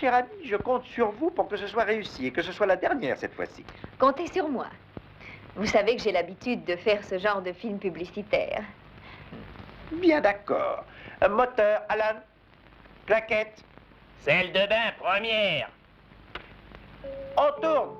cher ami, je compte sur vous pour que ce soit réussi et que ce soit la dernière cette fois-ci. Comptez sur moi. Vous savez que j'ai l'habitude de faire ce genre de film publicitaire. Bien d'accord. Moteur, Alan. Plaquette. Celle de bain, première. On tourne.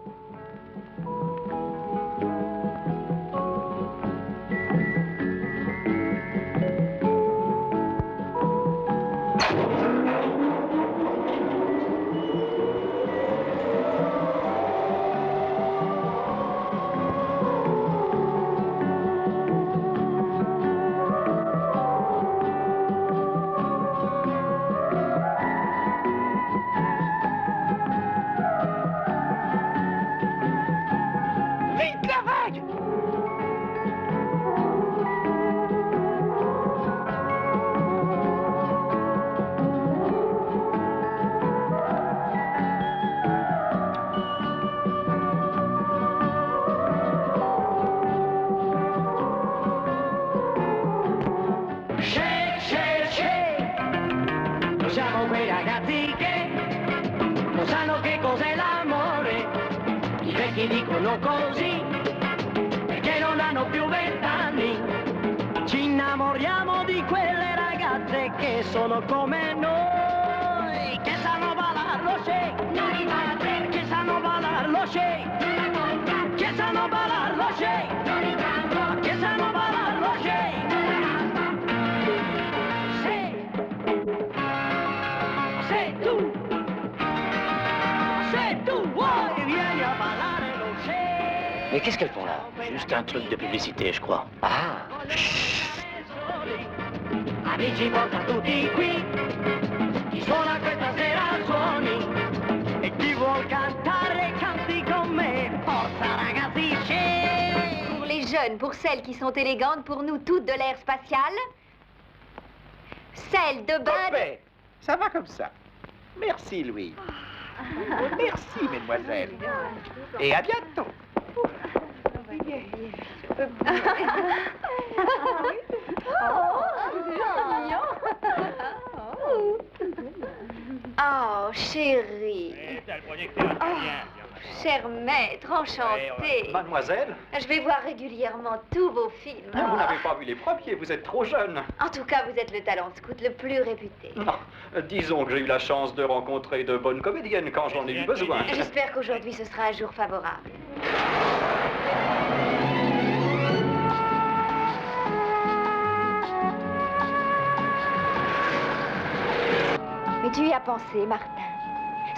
Dicono così perché non hanno più 20 anni. Ci innamoriamo di quelle ragazze che sono come noi, che sanno ballare lo shake, che sanno ballare lo shake, che sanno ballare lo shake, che sanno ballare lo shake. Se tu vuoi vieni a ballare. Mais qu'est-ce qu'elles font là? Juste un truc de publicité, je crois. Ah! Amici, porta tutti qui. Chi suona questa sera suoni. E chi vuol cantare, canti con me. Forza ragazzi, c'è. Pour les jeunes, pour celles qui sont élégantes, pour nous toutes de l'air spatial. Celle de bain. Parfait. Ça va comme ça. Merci, Louis. Merci, mesdemoiselles. Et à bientôt. Oh, chérie. Cher maître, enchanté. Mademoiselle, Je vais voir régulièrement tous vos films. vous n'avez pas vu les premiers, vous êtes trop jeune. En tout cas, vous êtes le talent scout le plus réputé. Disons que j'ai eu la chance de rencontrer de bonnes comédiennes quand j'en ai eu besoin. J'espère qu'aujourd'hui, ce sera un jour favorable. Mais tu y as pensé, Martin.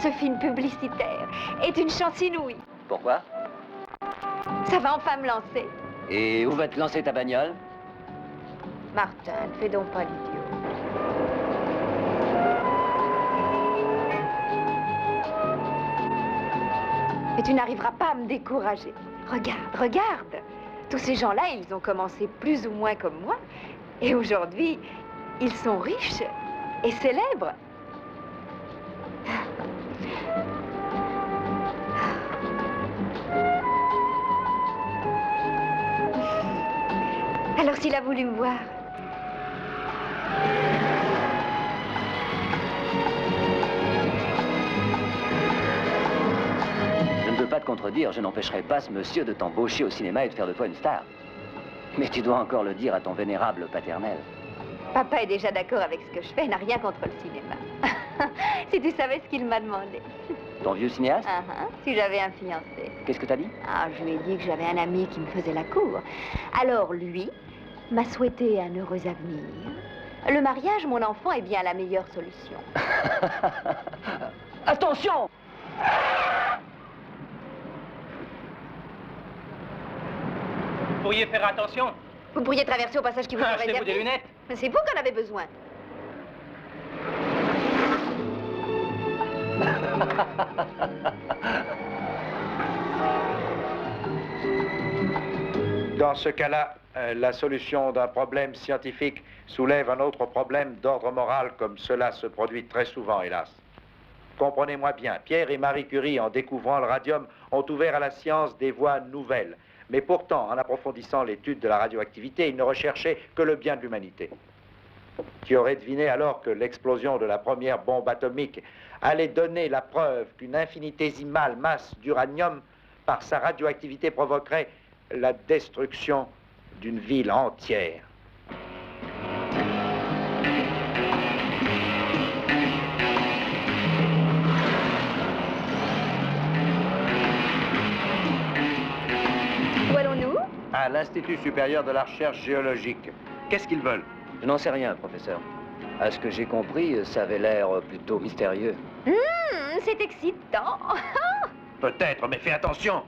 Ce film publicitaire est une chance inouïe. Pourquoi? Ça va enfin me lancer. Et où va te lancer ta bagnole? Martin, ne fais donc pas l'idiot. Mais tu n'arriveras pas à me décourager. Regarde, regarde. Tous ces gens-là, ils ont commencé plus ou moins comme moi. Et aujourd'hui, ils sont riches et célèbres. Alors s'il a voulu me voir. Je ne veux pas te contredire, je n'empêcherai pas ce monsieur de t'embaucher au cinéma et de faire de toi une star. Mais tu dois encore le dire à ton vénérable paternel. Papa est déjà d'accord avec ce que je fais, n'a rien contre le cinéma. Si tu savais ce qu'il m'a demandé. Ton vieux cinéaste? Si j'avais un fiancé. Qu'est-ce que t'as dit? Je lui ai dit que j'avais un ami qui me faisait la cour. Alors lui m'a souhaité un heureux avenir. Le mariage, mon enfant, est bien la meilleure solution. Attention! Vous pourriez faire attention. Vous pourriez traverser au passage qui vous est réservé. Achetez-vous des lunettes. Mais c'est vous qu'en avez besoin. Dans ce cas-là, la solution d'un problème scientifique soulève un autre problème d'ordre moral, comme cela se produit très souvent, hélas. Comprenez-moi bien, Pierre et Marie Curie, en découvrant le radium, ont ouvert à la science des voies nouvelles. Mais pourtant, en approfondissant l'étude de la radioactivité, ils ne recherchaient que le bien de l'humanité. Qui aurait deviné alors que l'explosion de la première bombe atomique allait donner la preuve qu'une infinitésimale masse d'uranium, par sa radioactivité, provoquerait la destruction d'une ville entière. Où allons-nous? À l'Institut supérieur de la recherche géologique. Qu'est-ce qu'ils veulent? Je n'en sais rien, professeur. À ce que j'ai compris, ça avait l'air plutôt mystérieux. C'est excitant. Peut-être, mais fais attention.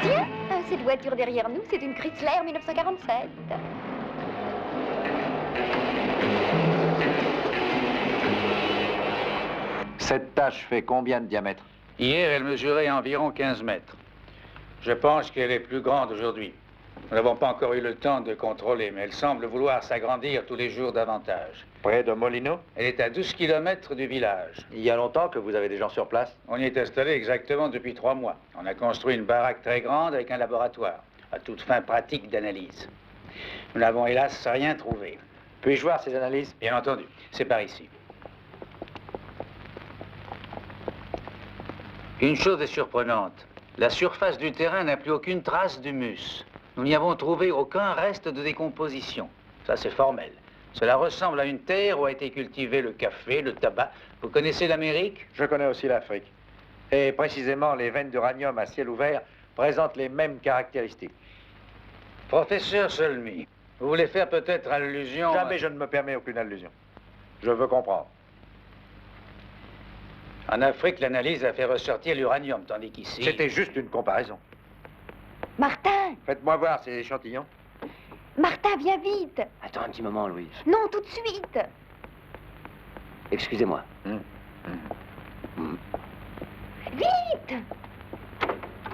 Tiens, cette voiture derrière nous, c'est une Chrysler 1947. Cette tâche fait combien de diamètre? Hier, elle mesurait environ 15 mètres. Je pense qu'elle est plus grande aujourd'hui. Nous n'avons pas encore eu le temps de contrôler, mais elle semble vouloir s'agrandir tous les jours davantage. Près de Molino? Elle est à 12 kilomètres du village. Il y a longtemps que vous avez des gens sur place? On y est installé exactement depuis 3 mois. On a construit une baraque très grande avec un laboratoire, à toute fin pratique d'analyse. Nous n'avons hélas rien trouvé. Puis-je voir ces analyses? Bien entendu, c'est par ici. Une chose est surprenante. La surface du terrain n'a plus aucune trace d'humus. Nous n'y avons trouvé aucun reste de décomposition. Ça, c'est formel. Cela ressemble à une terre où a été cultivé le café, le tabac. Vous connaissez l'Amérique? Je connais aussi l'Afrique. Et précisément, les veines d'uranium à ciel ouvert présentent les mêmes caractéristiques. Professeur Solmy, vous voulez faire peut-être allusion... Jamais je ne me permets aucune allusion. Je veux comprendre. En Afrique, l'analyse a fait ressortir l'uranium, tandis qu'ici... C'était juste une comparaison. Martin! Faites-moi voir ces échantillons. Martin, viens vite! Attends un petit moment, Louise. Non, tout de suite! Excusez-moi. Vite!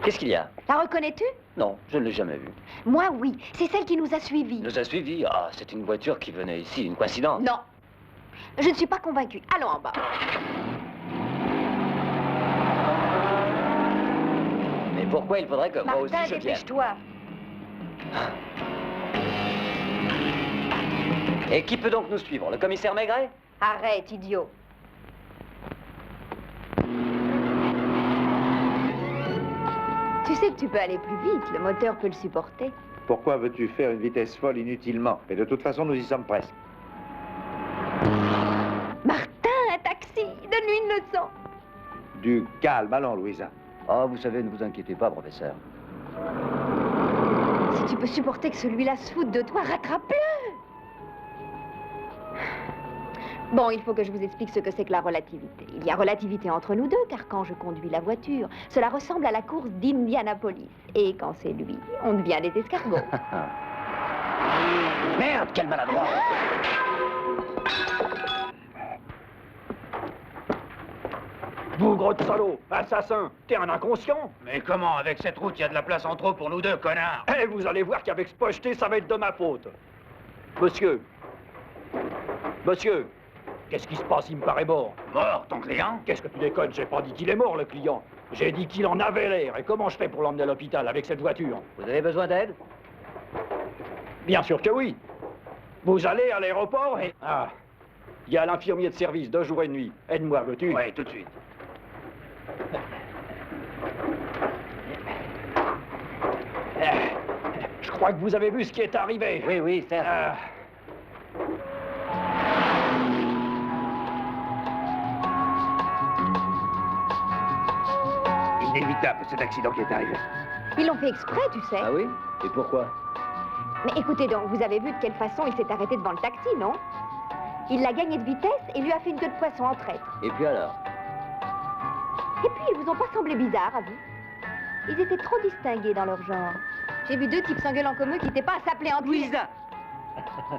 Qu'est-ce qu'il y a? La reconnais-tu? Non, je ne l'ai jamais vue. Moi, oui. C'est celle qui nous a suivis. Nous a suivis? Ah, c'est une voiture qui venait ici, une coïncidence. Non. Je ne suis pas convaincue. Allons en bas. Mais pourquoi il faudrait que moi aussi Martin, je vienne? dépêche-toi. Et qui peut donc nous suivre? Le commissaire Maigret? Arrête, idiot. Tu sais que tu peux aller plus vite. Le moteur peut le supporter. Pourquoi veux-tu faire une vitesse folle inutilement? Et de toute façon, nous y sommes presque. Martin, un taxi! Donne-lui une leçon. Du calme, allons, Louisa. Ah, vous savez, ne vous inquiétez pas, professeur. Si tu peux supporter que celui-là se foute de toi, rattrape-le! Bon, il faut que je vous explique ce que c'est que la relativité. Il y a relativité entre nous deux, car quand je conduis la voiture, cela ressemble à la course d'Indianapolis. Et quand c'est lui, on devient des escargots. Merde, quel maladroit! Bougre de salaud, assassin, t'es un inconscient. Mais comment? Avec cette route, il y a de la place en trop pour nous deux, connards. Eh, vous allez voir qu'avec ce pocheté, ça va être de ma faute. Monsieur. Monsieur. Qu'est-ce qui se passe? Il me paraît mort. Mort, ton client? Qu'est-ce que tu déconnes? J'ai pas dit qu'il est mort, le client. J'ai dit qu'il en avait l'air. Et comment je fais pour l'emmener à l'hôpital avec cette voiture? Vous avez besoin d'aide? Bien sûr que oui. Vous allez à l'aéroport et... Ah. Il y a l'infirmier de service de jour et de nuit. Aide-moi, veux-tu? Oui, tout de suite. Je crois que vous avez vu ce qui est arrivé. Oui, oui, certes. Ah. Inévitable, cet accident qui est arrivé. Ils l'ont fait exprès, tu sais. Ah oui? Et pourquoi? Mais écoutez donc, vous avez vu de quelle façon il s'est arrêté devant le taxi, non? Il l'a gagné de vitesse et lui a fait une queue de poisson en traître. Et puis alors? Et puis, ils vous ont pas semblé bizarres, à vous? Ils étaient trop distingués dans leur genre. J'ai vu deux types s'engueulant comme eux qui n'étaient pas à s'appeler en Louisa!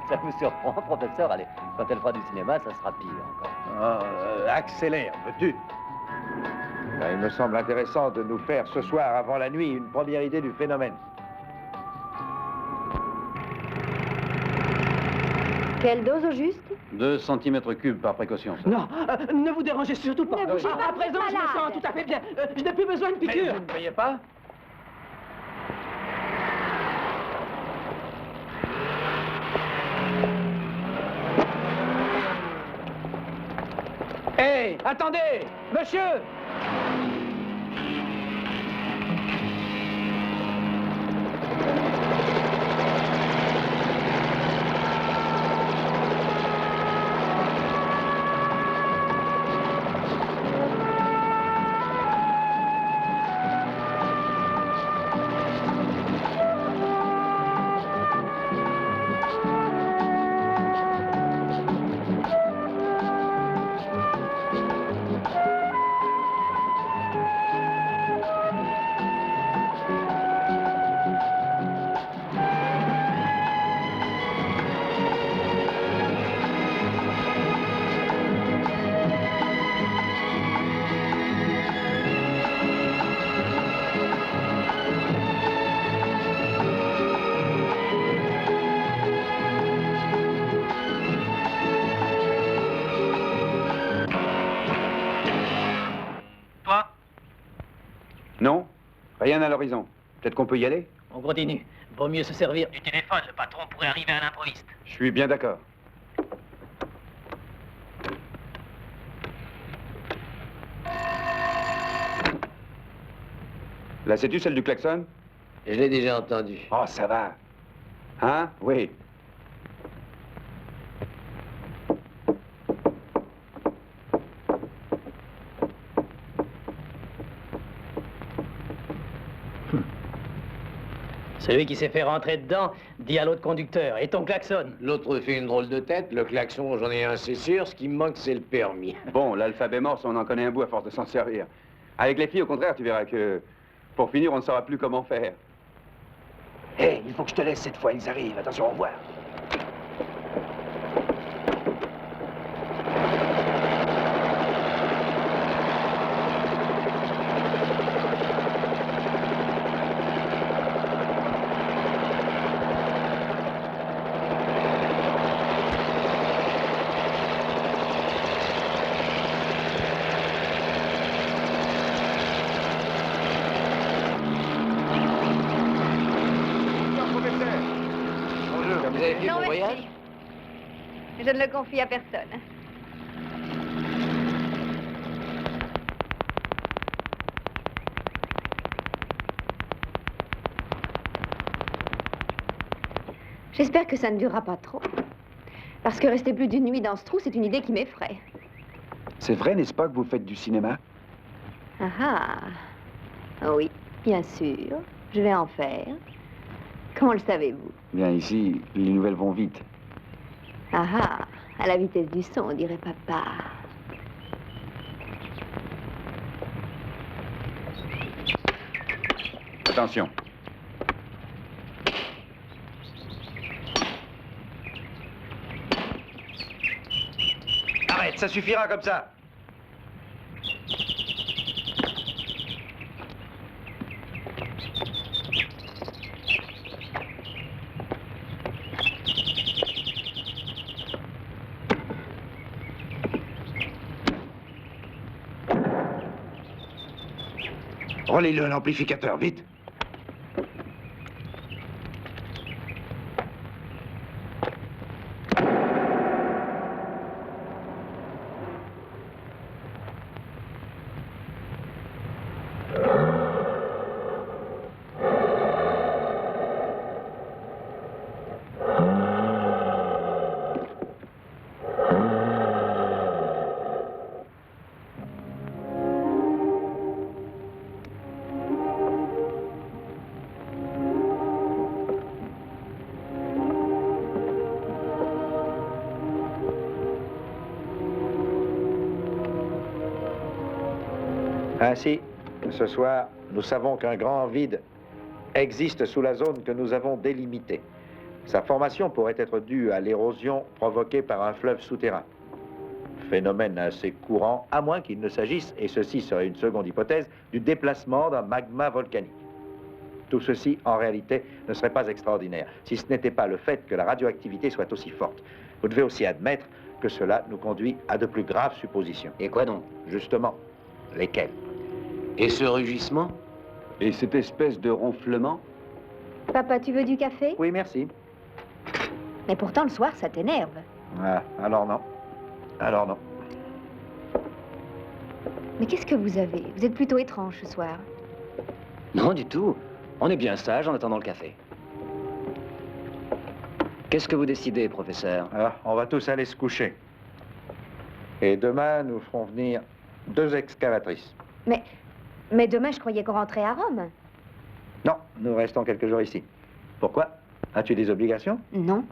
Ça vous surprend, professeur? Allez, quand elle fera du cinéma, ça sera pire encore. Accélère, veux-tu? Ben, il me semble intéressant de nous faire ce soir, avant la nuit, une première idée du phénomène. Quelle dose au juste? 2 cm3 par précaution. Non, ne vous dérangez surtout pas. Ne bougez pas, À présent, vous êtes je me malade. sens tout à fait bien. Je n'ai plus besoin de Mais piqûre. vous ne payez pas? Hé, attendez! Monsieur! Non, rien à l'horizon. Peut-être qu'on peut y aller? On continue. Vaut mieux se servir du téléphone. Le patron pourrait arriver à l'improviste. Je suis bien d'accord. Là, sais-tu celle du klaxon? Je l'ai déjà entendu. Oh, ça va. Hein? Oui. Celui qui s'est fait rentrer dedans dit à l'autre conducteur, et ton klaxon? L'autre fait une drôle de tête. Le klaxon, j'en ai un, c'est sûr. Ce qui me manque, c'est le permis. Bon, l'alphabet morse, on en connaît un bout à force de s'en servir. Avec les filles, au contraire, tu verras que, pour finir, on ne saura plus comment faire. Hé, il faut que je te laisse cette fois, ils arrivent. Attention, au revoir. Vous avez fait Non, mon merci. voyage? Je ne le confie à personne. J'espère que ça ne durera pas trop. Parce que rester plus d'une nuit dans ce trou, c'est une idée qui m'effraie. C'est vrai, n'est-ce pas, que vous faites du cinéma? Ah ah. Oui, bien sûr. Je vais en faire. Comment le savez-vous? Bien, ici, les nouvelles vont vite. Ah ah. À la vitesse du son, dirait papa. Attention. Arrête, ça suffira comme ça. Relais-le à l'amplificateur, vite. Ainsi, ce soir, nous savons qu'un grand vide existe sous la zone que nous avons délimitée. Sa formation pourrait être due à l'érosion provoquée par un fleuve souterrain. Phénomène assez courant, à moins qu'il ne s'agisse, et ceci serait une seconde hypothèse, du déplacement d'un magma volcanique. Tout ceci, en réalité, ne serait pas extraordinaire, si ce n'était pas le fait que la radioactivité soit aussi forte. Vous devez aussi admettre que cela nous conduit à de plus graves suppositions. Et quoi donc? Justement, lesquelles? Et ce rugissement? Et cette espèce de ronflement? Papa, tu veux du café? Oui, merci. Mais pourtant, le soir, ça t'énerve. Ah, alors non. Alors non. Mais qu'est-ce que vous avez? Vous êtes plutôt étrange ce soir. Non, du tout. On est bien sage en attendant le café. Qu'est-ce que vous décidez, professeur? Alors, on va tous aller se coucher. Et demain, nous ferons venir 2 excavatrices. Mais demain, je croyais qu'on rentrait à Rome. Non, nous restons quelques jours ici. Pourquoi? As-tu des obligations? Non.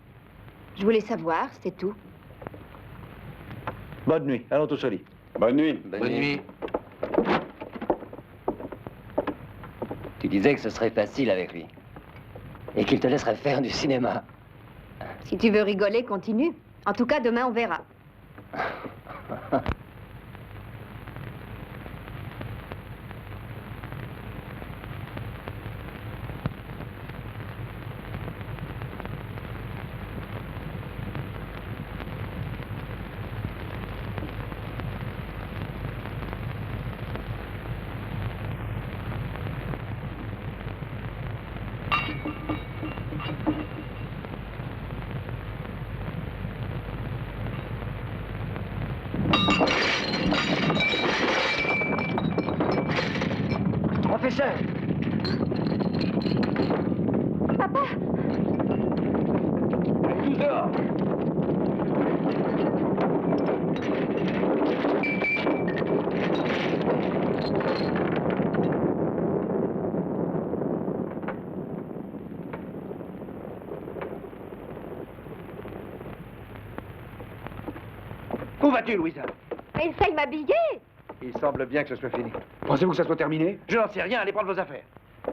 Je voulais savoir, c'est tout. Bonne nuit. Allons tous au lit. Bonne nuit. Bonne nuit. Tu disais que ce serait facile avec lui. Et qu'il te laisserait faire du cinéma. Si tu veux rigoler, continue. En tout cas, demain, on verra. Professeur! Papa! Tout dehors! Où vas-tu, Louisa? Mais essaye m'habiller! Il semble bien que ce soit fini. Pensez-vous que ça soit terminé? Je n'en sais rien, allez prendre vos affaires.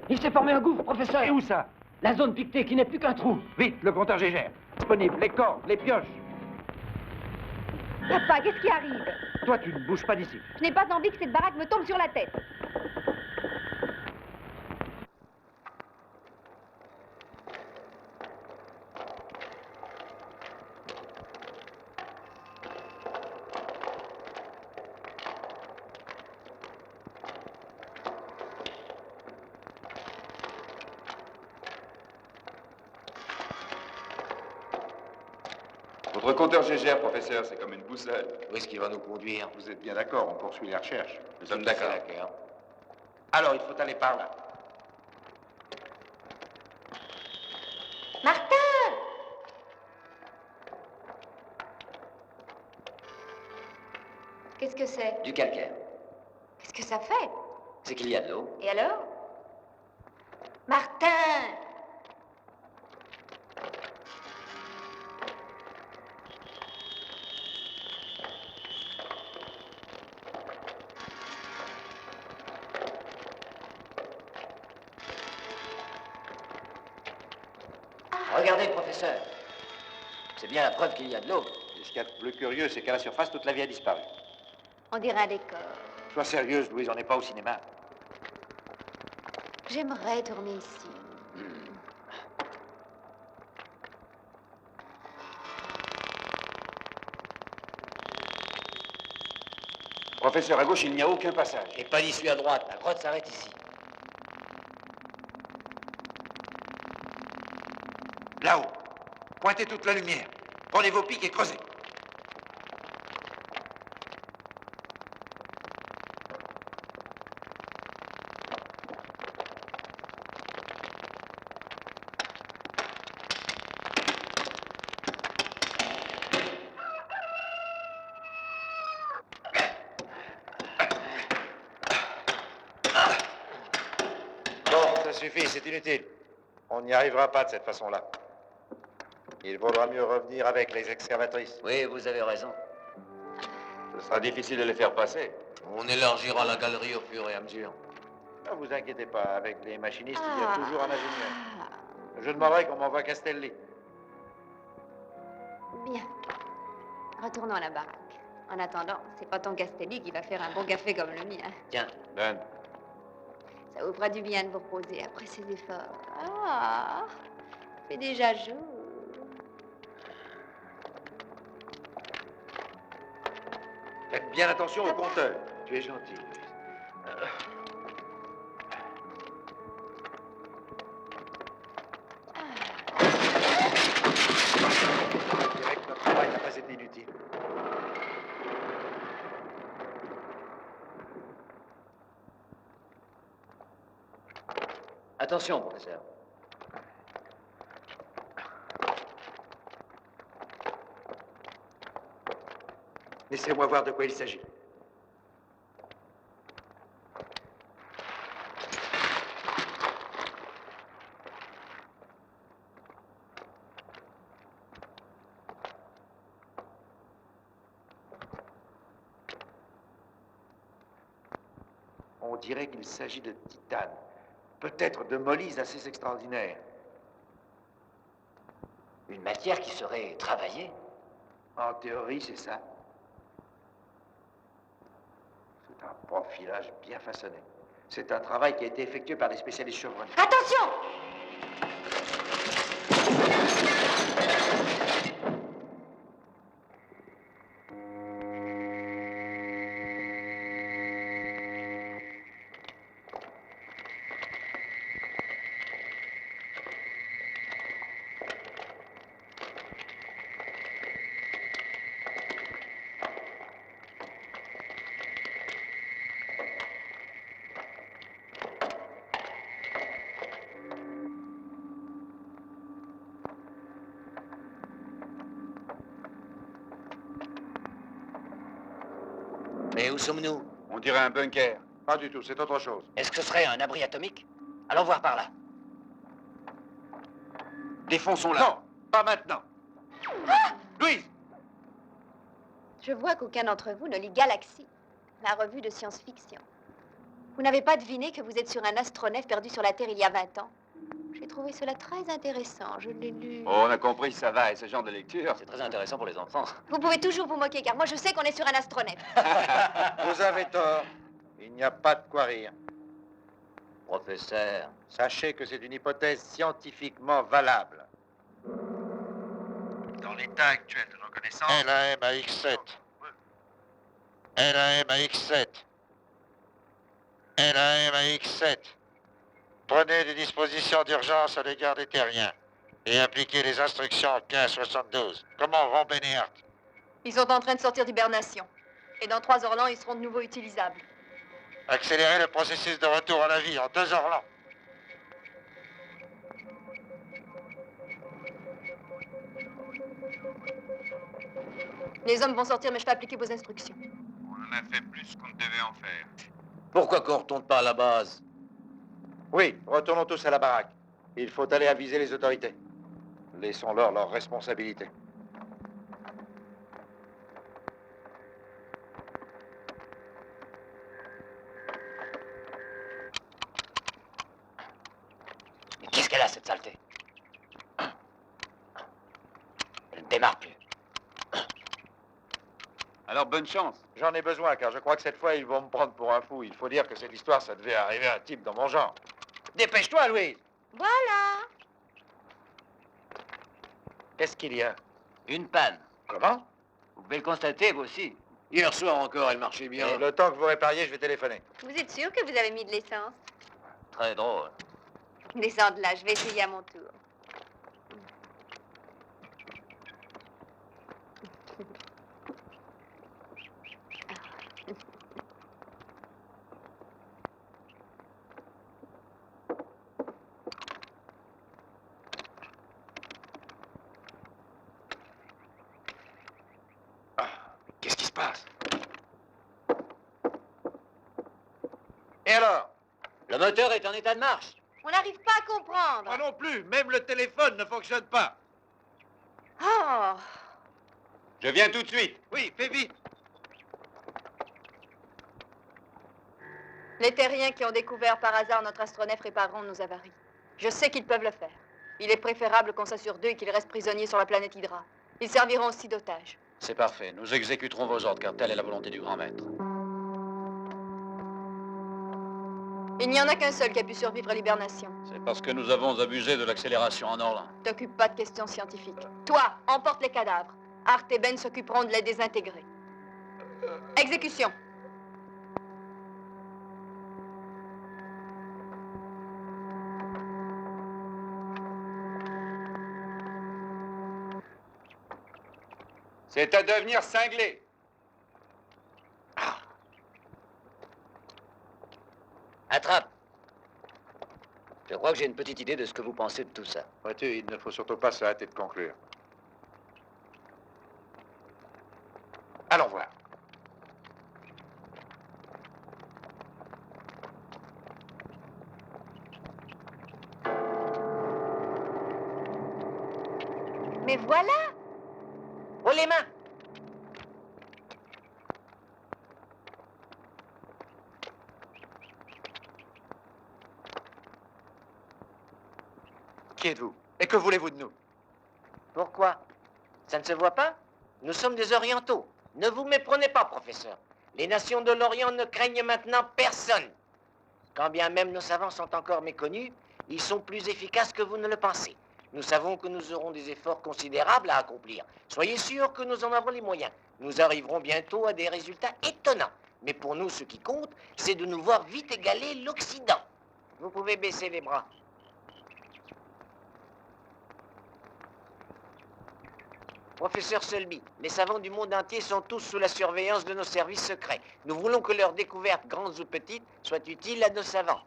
Il s'est formé un gouffre, professeur. Et où ça? La zone piquetée qui n'est plus qu'un trou. Vite, le compteur Gégère. Disponible, les cordes, les pioches. Papa, qu'est-ce qui arrive? Toi, tu ne bouges pas d'ici. Je n'ai pas envie que cette baraque me tombe sur la tête. Votre compteur Gégère, professeur, c'est comme une boussole. Où est-ce qu'il va nous conduire? Vous êtes bien d'accord, on poursuit les recherches. Nous sommes d'accord. Alors, il faut aller par là. Martin! Qu'est-ce que c'est? Du calcaire. Qu'est-ce que ça fait? C'est qu'il y a de l'eau. Et alors? Martin! Regardez, professeur. C'est bien la preuve qu'il y a de l'eau. Et ce qu'il y a de plus curieux, c'est qu'à la surface, toute la vie a disparu. On dirait un décor. Sois sérieuse, Louise, on n'est pas au cinéma. J'aimerais tourner ici. Professeur, à gauche, il n'y a aucun passage. Et pas d'issue à droite. La grotte s'arrête ici. Là-haut. Pointez toute la lumière. Prenez vos pics et creusez. Bon, ça suffit, c'est inutile. On n'y arrivera pas de cette façon-là. Il vaudra mieux revenir avec les excavatrices. Oui, vous avez raison. Ce sera difficile de les faire passer. On élargira la galerie au fur et à mesure. Ne vous inquiétez pas, avec les machinistes, il y a toujours un ingénieur. Je demanderai qu'on m'envoie Castelli. Bien. Retournons à la baraque. En attendant, c'est pas ton Castelli qui va faire un bon café comme le mien. Tiens. Ben, Ça vous fera du bien de vous reposer après ces efforts. Ah, il fait déjà jour. Faites bien attention au compteur. Tu es gentil. Je dirais que notre travail n'a pas été inutile. Attention, professeur. Laissez-moi voir de quoi il s'agit. On dirait qu'il s'agit de titane. Peut-être de molyse assez extraordinaire. Une matière qui serait travaillée? En théorie, c'est ça. C'est un profilage bien façonné. C'est un travail qui a été effectué par des spécialistes chevronnés. Attention! Mais où sommes-nous? On dirait un bunker. Pas du tout, c'est autre chose. Est-ce que ce serait un abri atomique? Allons voir par là. Défonçons-la. Non, pas maintenant. Louise! Je vois qu'aucun d'entre vous ne lit Galaxy, la revue de science-fiction. Vous n'avez pas deviné que vous êtes sur un astronef perdu sur la Terre il y a 20 ans. J'ai trouvé cela très intéressant, je l'ai lu. Oh, on a compris, ça va, et ce genre de lecture. C'est très intéressant pour les enfants. Vous pouvez toujours vous moquer, car moi je sais qu'on est sur un astronef. Vous avez tort. Il n'y a pas de quoi rire. Professeur. Sachez que c'est une hypothèse scientifiquement valable. Dans l'état actuel de nos connaissances... LAM à X7. LAM à X7. LAM à X7. Prenez des dispositions d'urgence à l'égard des terriens et appliquez les instructions 1572. Comment vont Ben et Hart? Ils sont en train de sortir d'hibernation. Et dans 3 heures ils seront de nouveau utilisables. Accélérez le processus de retour à la vie en 2 heures lents. Les hommes vont sortir, mais je vais appliquer vos instructions. On en a fait plus qu'on ne devait en faire. Pourquoi qu'on retourne pas à la base? Oui, retournons tous à la baraque. Il faut aller aviser les autorités. Laissons-leur leurs responsabilités. Mais qu'est-ce qu'elle a, cette saleté? Elle ne démarre plus. Alors, bonne chance. J'en ai besoin, car je crois que cette fois, ils vont me prendre pour un fou. Il faut dire que cette histoire, ça devait arriver à un type dans mon genre. Dépêche-toi, Louise! Voilà! Qu'est-ce qu'il y a? Une panne. Comment? Vous pouvez le constater, vous aussi. Hier soir encore, elle marchait bien. Et le temps que vous répariez, je vais téléphoner. Vous êtes sûr que vous avez mis de l'essence? Très drôle. Descends de là, je vais essayer à mon tour. Qu'est-ce qui se passe? Et alors? Le moteur est en état de marche. On n'arrive pas à comprendre. Moi non plus, même le téléphone ne fonctionne pas. Oh! Je viens tout de suite. Oui, fais vite. Les terriens qui ont découvert par hasard notre astronef répareront nos avaries. Je sais qu'ils peuvent le faire. Il est préférable qu'on s'assure d'eux et qu'ils restent prisonniers sur la planète Hydra. Ils serviront aussi d'otages. C'est parfait. Nous exécuterons vos ordres, car telle est la volonté du grand maître. Il n'y en a qu'un seul qui a pu survivre à l'hibernation. C'est parce que nous avons abusé de l'accélération en Orlan. T'occupe pas de questions scientifiques. Toi, emporte les cadavres. Art et Ben s'occuperont de les désintégrer. Exécution. C'est à devenir cinglé. Attrape. Je crois que j'ai une petite idée de ce que vous pensez de tout ça. Vois-tu, il ne faut surtout pas se hâter de conclure. Allons voir. Mais voilà! Oh, les mains! Qui êtes-vous? Et que voulez-vous de nous? Pourquoi? Ça ne se voit pas? Nous sommes des Orientaux. Ne vous méprenez pas, professeur. Les nations de l'Orient ne craignent maintenant personne. Quand bien même nos savants sont encore méconnus, ils sont plus efficaces que vous ne le pensez. Nous savons que nous aurons des efforts considérables à accomplir. Soyez sûrs que nous en avons les moyens. Nous arriverons bientôt à des résultats étonnants. Mais pour nous, ce qui compte, c'est de nous voir vite égaler l'Occident. Vous pouvez baisser les bras. Professeur Selby, les savants du monde entier sont tous sous la surveillance de nos services secrets. Nous voulons que leurs découvertes, grandes ou petites, soient utiles à nos savants.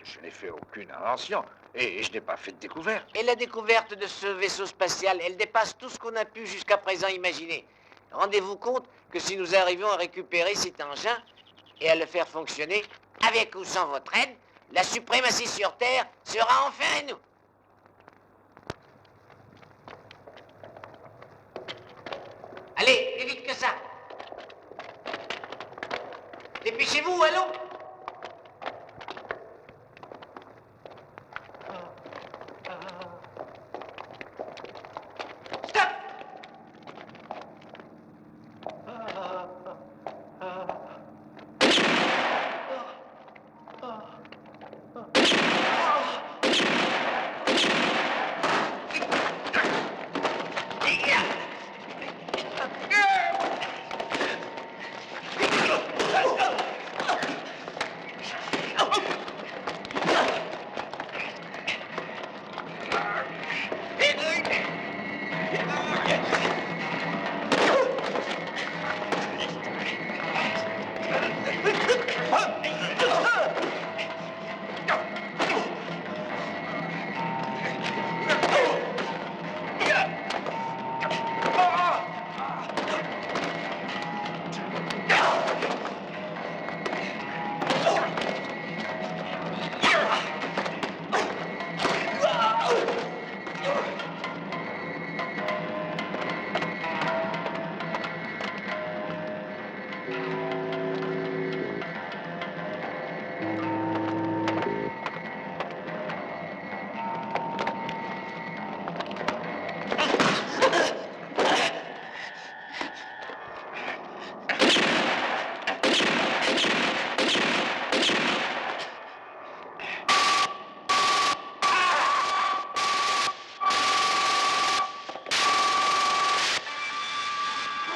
Je n'ai fait aucune invention et je n'ai pas fait de découverte. Et la découverte de ce vaisseau spatial, elle dépasse tout ce qu'on a pu jusqu'à présent imaginer. Rendez-vous compte que si nous arrivions à récupérer cet engin et à le faire fonctionner, avec ou sans votre aide, la suprématie sur Terre sera enfin à nous. Allez, plus vite que ça. Dépêchez-vous, allons. Stop.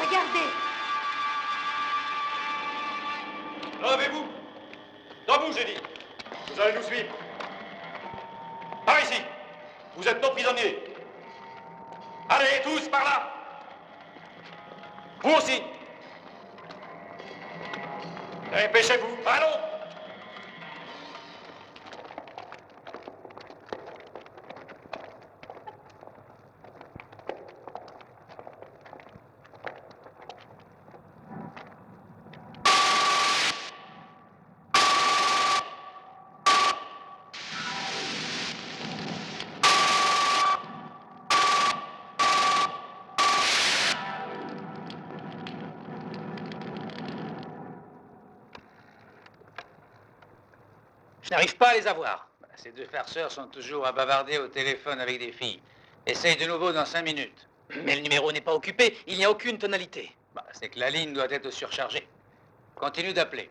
Regardez! Levez-vous! Debout, j'ai dit! Vous allez nous suivre. Par ici! Vous êtes nos prisonniers! Allez, tous, par là! Vous aussi! Dépêchez-vous! Allons! Je n'arrive pas à les avoir. Ces deux farceurs sont toujours à bavarder au téléphone avec des filles. Essaye de nouveau dans 5 minutes. Mais le numéro n'est pas occupé, il n'y a aucune tonalité. C'est que la ligne doit être surchargée. Continue d'appeler.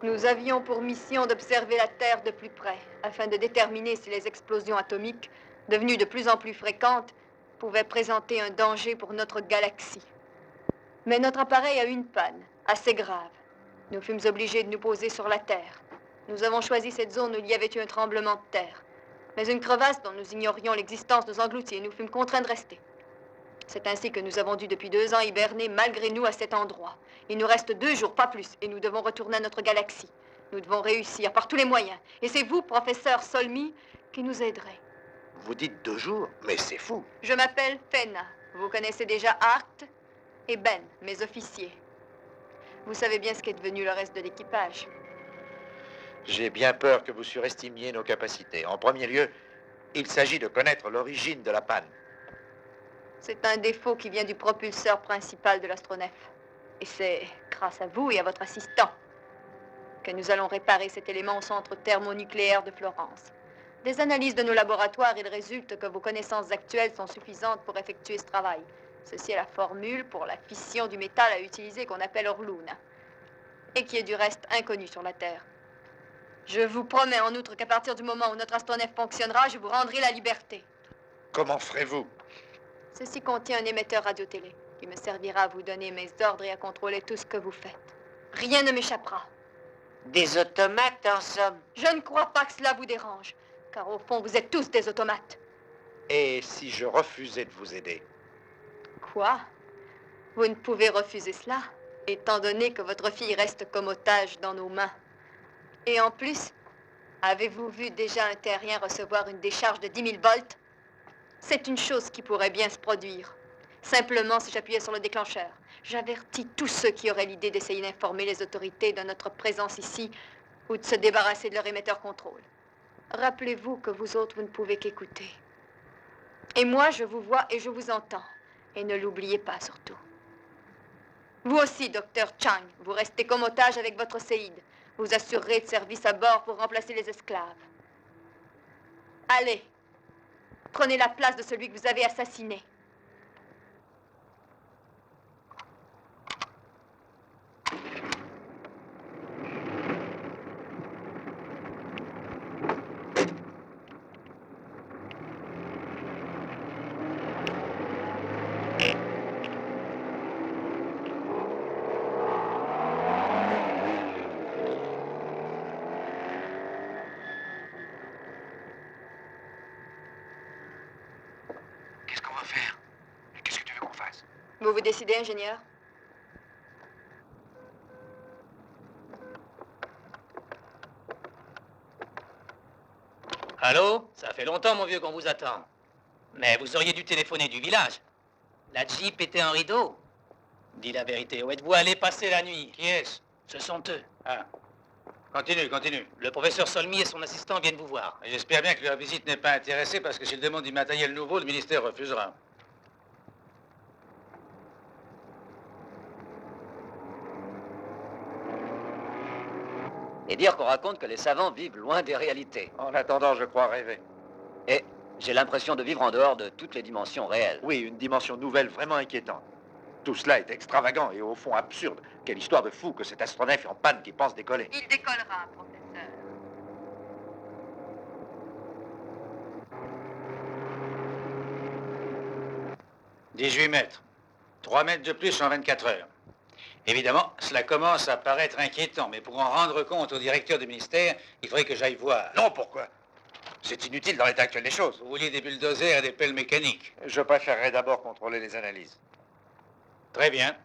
Nous avions pour mission d'observer la Terre de plus près, afin de déterminer si les explosions atomiques, devenues de plus en plus fréquentes, pouvaient présenter un danger pour notre galaxie. Mais notre appareil a eu une panne, assez grave. Nous fûmes obligés de nous poser sur la Terre. Nous avons choisi cette zone où il y avait eu un tremblement de terre. Mais une crevasse dont nous ignorions l'existence nous engloutit et nous fûmes contraints de rester. C'est ainsi que nous avons dû depuis 2 ans hiberner malgré nous à cet endroit. Il nous reste 2 jours, pas plus, et nous devons retourner à notre galaxie. Nous devons réussir par tous les moyens. Et c'est vous, professeur Solmy, qui nous aiderez. Vous dites 2 jours, mais c'est fou. Je m'appelle Fenna. Vous connaissez déjà Hart et Ben, mes officiers. Vous savez bien ce qu'est devenu le reste de l'équipage. J'ai bien peur que vous surestimiez nos capacités. En premier lieu, il s'agit de connaître l'origine de la panne. C'est un défaut qui vient du propulseur principal de l'astronef. Et c'est grâce à vous et à votre assistant que nous allons réparer cet élément au centre thermonucléaire de Florence. Des analyses de nos laboratoires, il résulte que vos connaissances actuelles sont suffisantes pour effectuer ce travail. Ceci est la formule pour la fission du métal à utiliser qu'on appelle Orluna, et qui est du reste inconnue sur la Terre. Je vous promets en outre qu'à partir du moment où notre astronef fonctionnera, je vous rendrai la liberté. Comment ferez-vous? Ceci contient un émetteur radio-télé qui me servira à vous donner mes ordres et à contrôler tout ce que vous faites. Rien ne m'échappera. Des automates, en somme. Je ne crois pas que cela vous dérange, car au fond, vous êtes tous des automates. Et si je refusais de vous aider? Quoi? Vous ne pouvez refuser cela, étant donné que votre fille reste comme otage dans nos mains. Et en plus, avez-vous vu déjà un terrien recevoir une décharge de 10 000 volts? C'est une chose qui pourrait bien se produire. Simplement si j'appuyais sur le déclencheur. J'avertis tous ceux qui auraient l'idée d'essayer d'informer les autorités de notre présence ici ou de se débarrasser de leur émetteur contrôle. Rappelez-vous que vous autres, vous ne pouvez qu'écouter. Et moi, je vous vois et je vous entends. Et ne l'oubliez pas, surtout. Vous aussi, docteur Chang, vous restez comme otage avec votre séide. Vous assurerez de service à bord pour remplacer les esclaves. Allez, prenez la place de celui que vous avez assassiné. Vous vous décidez, ingénieur? Allô? Ça fait longtemps, mon vieux, qu'on vous attend. Mais vous auriez dû téléphoner du village. La Jeep était en rideau. Dis la vérité, où êtes-vous allé passer la nuit? Qui est-ce? Ce sont eux. Ah. Continue, continue. Le professeur Solmy et son assistant viennent vous voir. J'espère bien que leur visite n'est pas intéressée parce que s'ils demandent du matériel nouveau, le ministère refusera. Et dire qu'on raconte que les savants vivent loin des réalités. En attendant, je crois rêver. Et j'ai l'impression de vivre en dehors de toutes les dimensions réelles. Oui, une dimension nouvelle vraiment inquiétante. Tout cela est extravagant et au fond absurde. Quelle histoire de fou que cet astronef est en panne qui pense décoller. Il décollera, professeur. « 18 mètres. 3 mètres de plus en 24 heures. Évidemment, cela commence à paraître inquiétant, mais pour en rendre compte au directeur du ministère, il faudrait que j'aille voir. Non, pourquoi? C'est inutile dans l'état actuel des choses. Vous vouliez des bulldozers et des pelles mécaniques. Je préférerais d'abord contrôler les analyses. Très bien.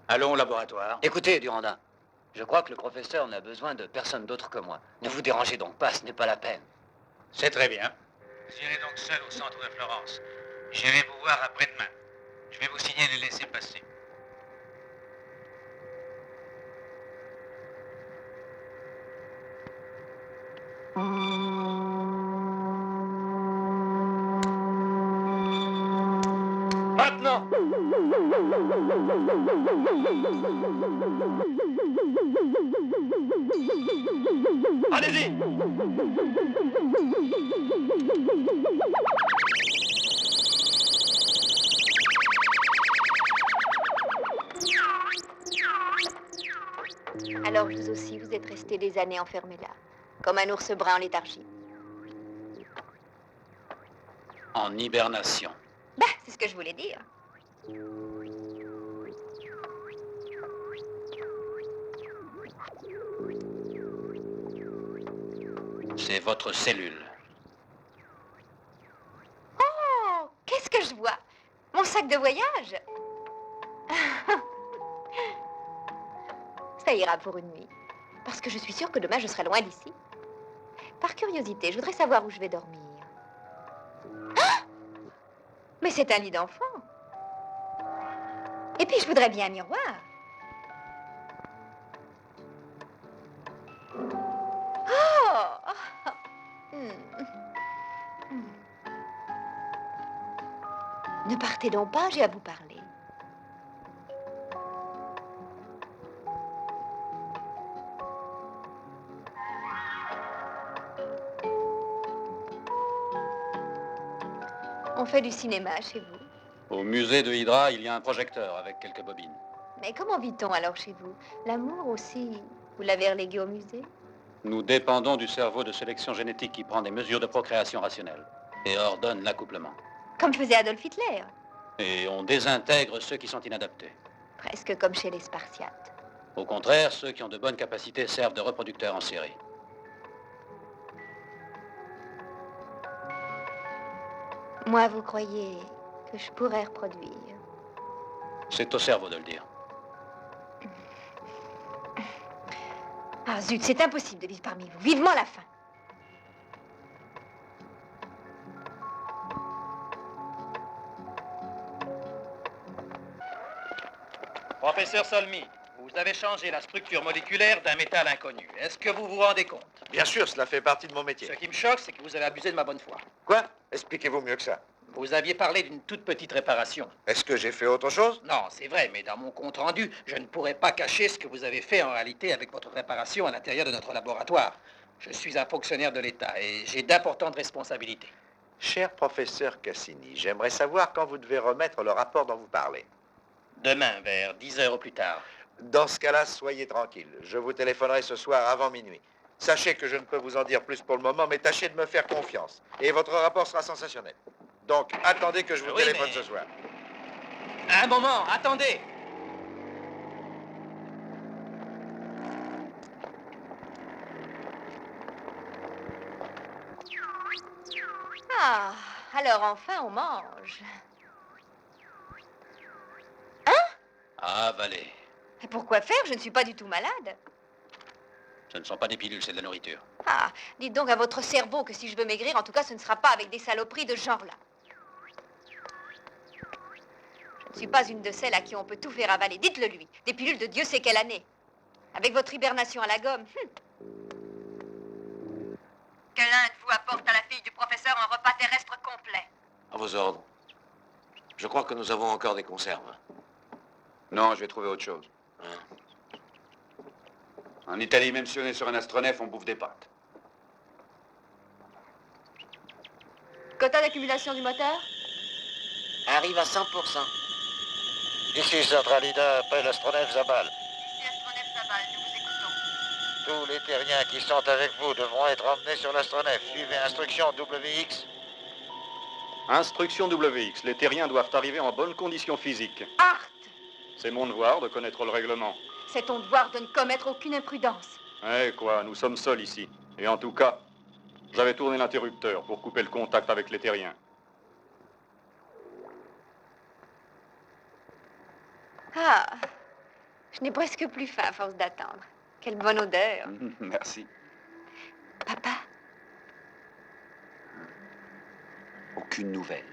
Allons au laboratoire. Écoutez, Durandin, je crois que le professeur n'a besoin de personne d'autre que moi. Ne vous dérangez donc pas, ce n'est pas la peine. C'est très bien. J'irai donc seul au centre de Florence. J'irai vous voir après-demain. Je vais vous signer les laissez-passer. Maintenant! Allez-y! Alors vous aussi, vous êtes resté des années enfermé là, comme un ours brun en léthargie. En hibernation. Bah, c'est ce que je voulais dire. C'est votre cellule. Oh, qu'est-ce que je vois? Mon sac de voyage. Ça ira pour une nuit. Parce que je suis sûre que demain, je serai loin d'ici. Par curiosité, je voudrais savoir où je vais dormir. Ah! Mais c'est un lit d'enfant. Et puis, je voudrais bien un miroir. Oh! Ne partez donc pas, j'ai à vous parler. On fait du cinéma chez vous. Au musée de Hydra, il y a un projecteur avec quelques bobines. Mais comment vit-on alors chez vous? L'amour aussi, vous l'avez relégué au musée? Nous dépendons du cerveau de sélection génétique qui prend des mesures de procréation rationnelle et ordonne l'accouplement. Comme faisait Adolf Hitler. Et on désintègre ceux qui sont inadaptés. Presque comme chez les Spartiates. Au contraire, ceux qui ont de bonnes capacités servent de reproducteurs en série. Moi, vous croyez que je pourrais reproduire? C'est au cerveau de le dire. Ah zut, c'est impossible de vivre parmi vous. Vivement la fin. Professeur Solmy, vous avez changé la structure moléculaire d'un métal inconnu. Est-ce que vous vous rendez compte? Bien sûr, cela fait partie de mon métier. Ce qui me choque, c'est que vous avez abusé de ma bonne foi. Quoi? Expliquez-vous mieux que ça. Vous aviez parlé d'une toute petite réparation. Est-ce que j'ai fait autre chose? Non, c'est vrai, mais dans mon compte-rendu, je ne pourrais pas cacher ce que vous avez fait en réalité avec votre réparation à l'intérieur de notre laboratoire. Je suis un fonctionnaire de l'État et j'ai d'importantes responsabilités. Cher professeur Cassini, j'aimerais savoir quand vous devez remettre le rapport dont vous parlez. Demain, vers 10 heures au plus tard. Dans ce cas-là, soyez tranquille. Je vous téléphonerai ce soir avant minuit. Sachez que je ne peux vous en dire plus pour le moment, mais tâchez de me faire confiance. Et votre rapport sera sensationnel. Donc, attendez que je vous téléphone ce soir. Un moment, attendez! Ah, alors enfin, on mange. Avalez. Et pourquoi faire? Je ne suis pas du tout malade. Ce ne sont pas des pilules, c'est de la nourriture. Ah, dites donc à votre cerveau que si je veux maigrir, en tout cas, ce ne sera pas avec des saloperies de ce genre-là. Je ne suis pas une de celles à qui on peut tout faire avaler. Dites-le lui. Des pilules de Dieu sait quelle année. Avec votre hibernation à la gomme. Que l'un de vous apporte à la fille du professeur un repas terrestre complet. À vos ordres. Je crois que nous avons encore des conserves. Non, je vais trouver autre chose. En Italie, même si on est sur un astronef, on bouffe des pâtes. Quota d'accumulation du moteur? Arrive à 100%. Ici, Centralida, appelle Astronef Zabal. Ici Astronef Zabal, nous vous écoutons. Tous les terriens qui sont avec vous devront être emmenés sur l'astronef. Suivez instruction WX. Instruction WX. Les terriens doivent arriver en bonne condition physique. Art! C'est mon devoir de connaître le règlement. C'est ton devoir de ne commettre aucune imprudence. Eh quoi, nous sommes seuls ici. Et en tout cas, j'avais tourné l'interrupteur pour couper le contact avec les terriens. Ah, je n'ai presque plus faim à force d'attendre. Quelle bonne odeur. Merci. Papa, Aucune nouvelle.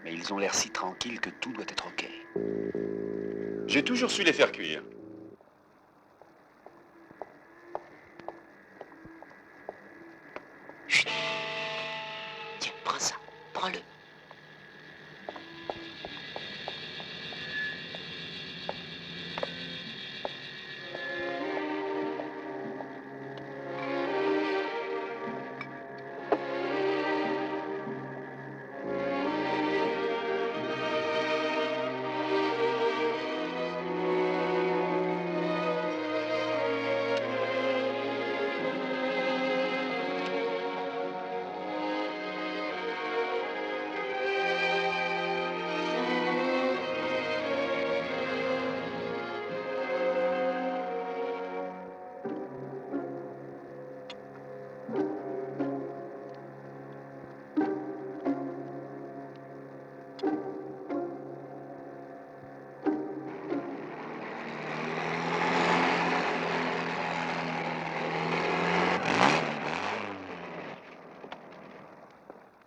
Mais ils ont l'air si tranquilles que tout doit être OK. J'ai toujours su les faire cuire. Chut. Tiens, prends ça. Prends-le.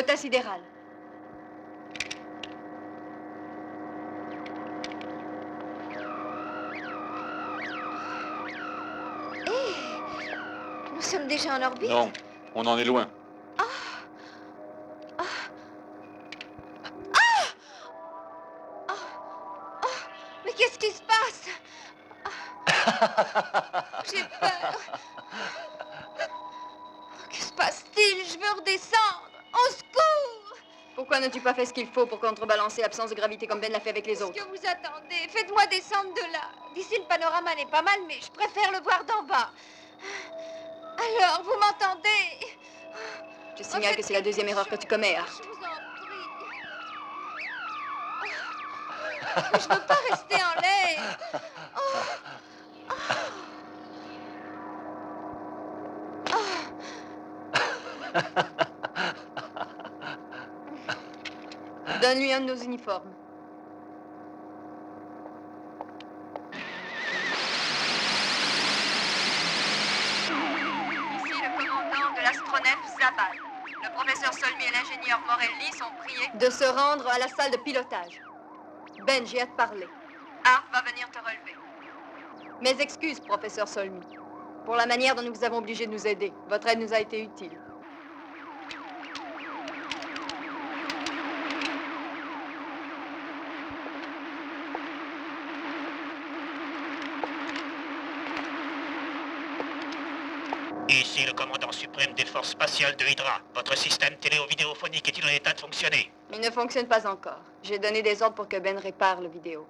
Quota sidéral. Nous sommes déjà en orbite? Non, on en est loin. Mais qu'est-ce qui se passe? J'ai peur. Que se passe-t-il? Je veux redescendre. Au secours! Pourquoi n'as-tu pas fait ce qu'il faut pour contrebalancer l'absence de gravité comme Ben l'a fait avec les autres? Qu'est-ce que vous attendez? Faites-moi descendre de là. D'ici, le panorama n'est pas mal, mais je préfère le voir d'en bas. Alors, vous m'entendez? Je signale que c'est la deuxième erreur que tu commets, Art. Je vous en prie. Je veux pas rester en l'air. Donne-lui un de nos uniformes. Ici le commandant de l'astronef Zabal. Le professeur Solmy et l'ingénieur Morelli sont priés De se rendre à la salle de pilotage. Ben, j'ai hâte de parler. Art va venir te relever. Mes excuses, professeur Solmy, pour la manière dont nous vous avons obligé de nous aider. Votre aide nous a été utile. Ici le commandant suprême des forces spatiales de Hydra. Votre système téléo-vidéophonique est-il en état de fonctionner? Il ne fonctionne pas encore. J'ai donné des ordres pour que Ben répare le vidéo.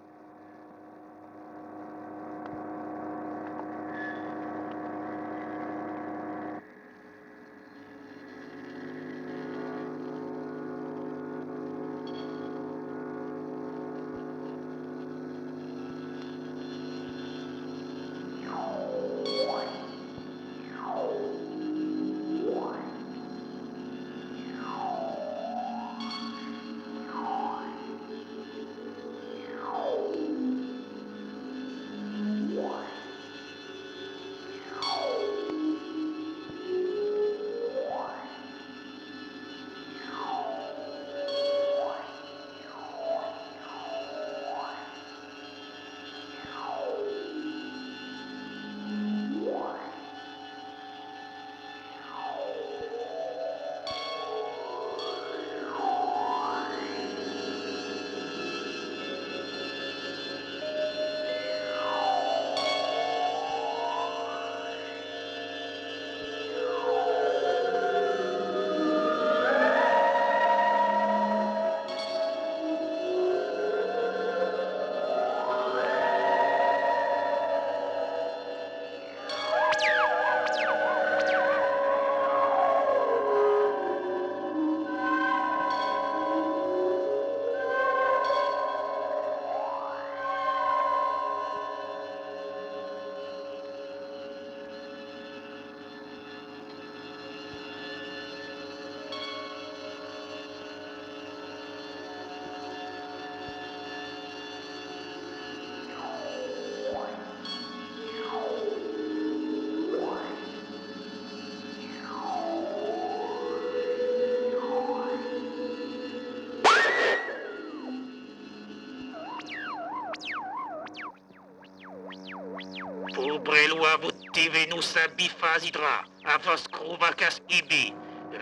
Brelua Venus bifas Hydra, avos kruvacas ibi,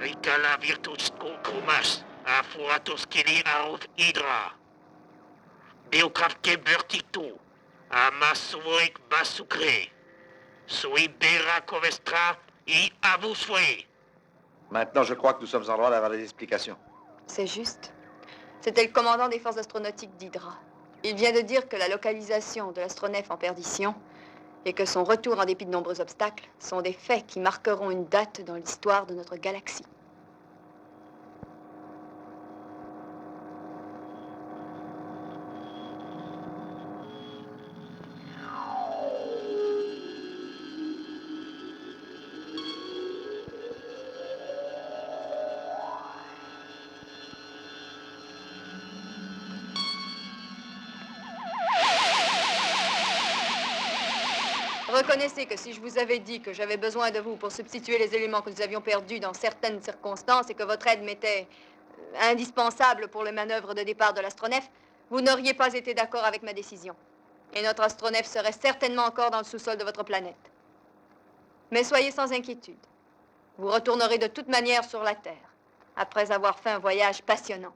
ricala virtus krumas, afuratus kili aruf Hydra. Beokrafke bertitu, amasuik basukre, sui bera covestra i avuswe. Maintenant, je crois que nous sommes en droit d'avoir des explications. C'est juste. C'était le commandant des forces astronautiques d'Hydra. Il vient de dire que la localisation de l'astronef en perdition et que son retour en dépit de nombreux obstacles sont des faits qui marqueront une date dans l'histoire de notre galaxie. Reconnaissez que si je vous avais dit que j'avais besoin de vous pour substituer les éléments que nous avions perdus dans certaines circonstances et que votre aide m'était indispensable pour les manœuvres de départ de l'astronef, vous n'auriez pas été d'accord avec ma décision. Et notre astronef serait certainement encore dans le sous-sol de votre planète. Mais soyez sans inquiétude. Vous retournerez de toute manière sur la Terre, après avoir fait un voyage passionnant.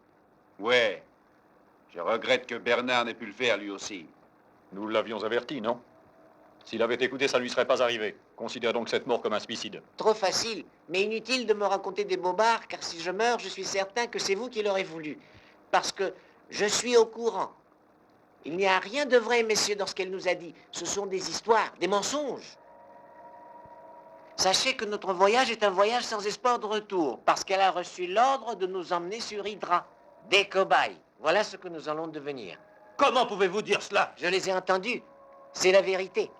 Ouais. Je regrette que Bernard n'ait pu le faire lui aussi. Nous l'avions averti, non? S'il avait écouté, ça ne lui serait pas arrivé. Considère donc cette mort comme un suicide. Trop facile, mais inutile de me raconter des bobards, car si je meurs, je suis certain que c'est vous qui l'aurez voulu. Parce que je suis au courant. Il n'y a rien de vrai, messieurs, dans ce qu'elle nous a dit. Ce sont des histoires, des mensonges. Sachez que notre voyage est un voyage sans espoir de retour, parce qu'elle a reçu l'ordre de nous emmener sur Hydra. Des cobayes. Voilà ce que nous allons devenir. Comment pouvez-vous dire cela? Je les ai entendus. C'est la vérité.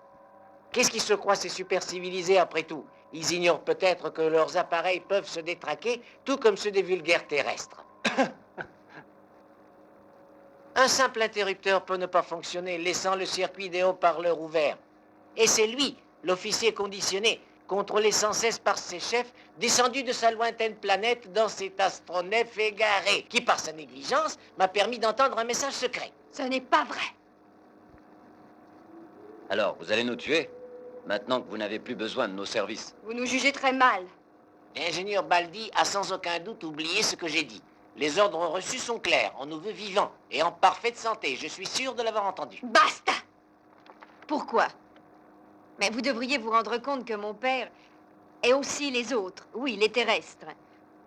Qu'est-ce qu'ils se croient, ces super civilisés, après tout? Ils ignorent peut-être que leurs appareils peuvent se détraquer, tout comme ceux des vulgaires terrestres. Un simple interrupteur peut ne pas fonctionner, laissant le circuit des haut-parleurs ouvert. Et c'est lui, l'officier conditionné, contrôlé sans cesse par ses chefs, descendu de sa lointaine planète dans cet astronef égaré, qui, par sa négligence, m'a permis d'entendre un message secret. Ce n'est pas vrai. Alors, vous allez nous tuer? Maintenant que vous n'avez plus besoin de nos services. Vous nous jugez très mal. L'ingénieur Baldi a sans aucun doute oublié ce que j'ai dit. Les ordres reçus sont clairs. On nous veut vivants et en parfaite santé. Je suis sûr de l'avoir entendu. Basta! Pourquoi? Mais vous devriez vous rendre compte que mon père et aussi les autres, oui, les terrestres,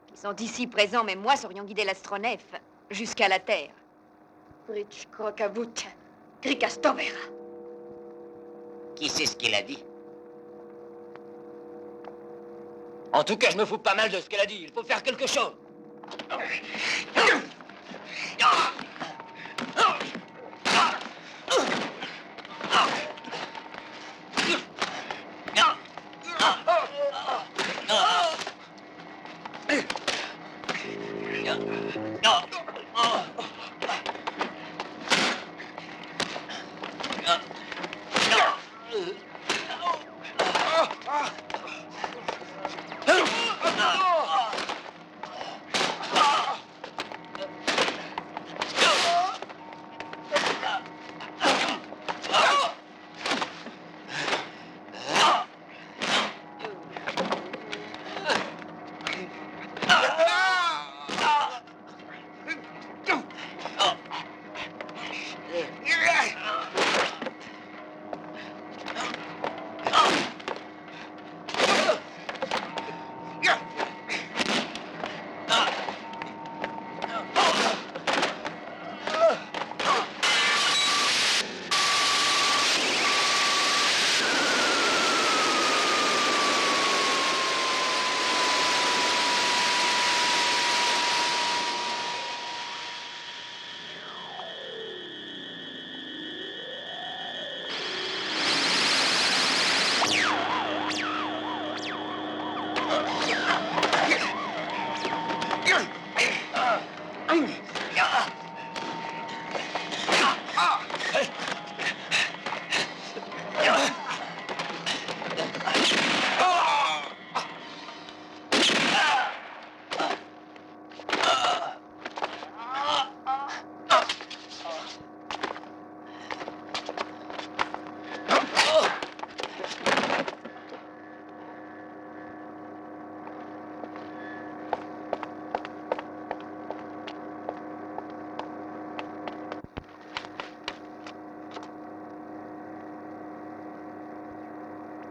qui sont ici présents, même moi, saurions guider l'astronef jusqu'à la Terre. Bridge Krokavut, Krikastovera. Qui sait ce qu'il a dit? En tout cas, je me fous pas mal de ce qu'elle a dit. Il faut faire quelque chose.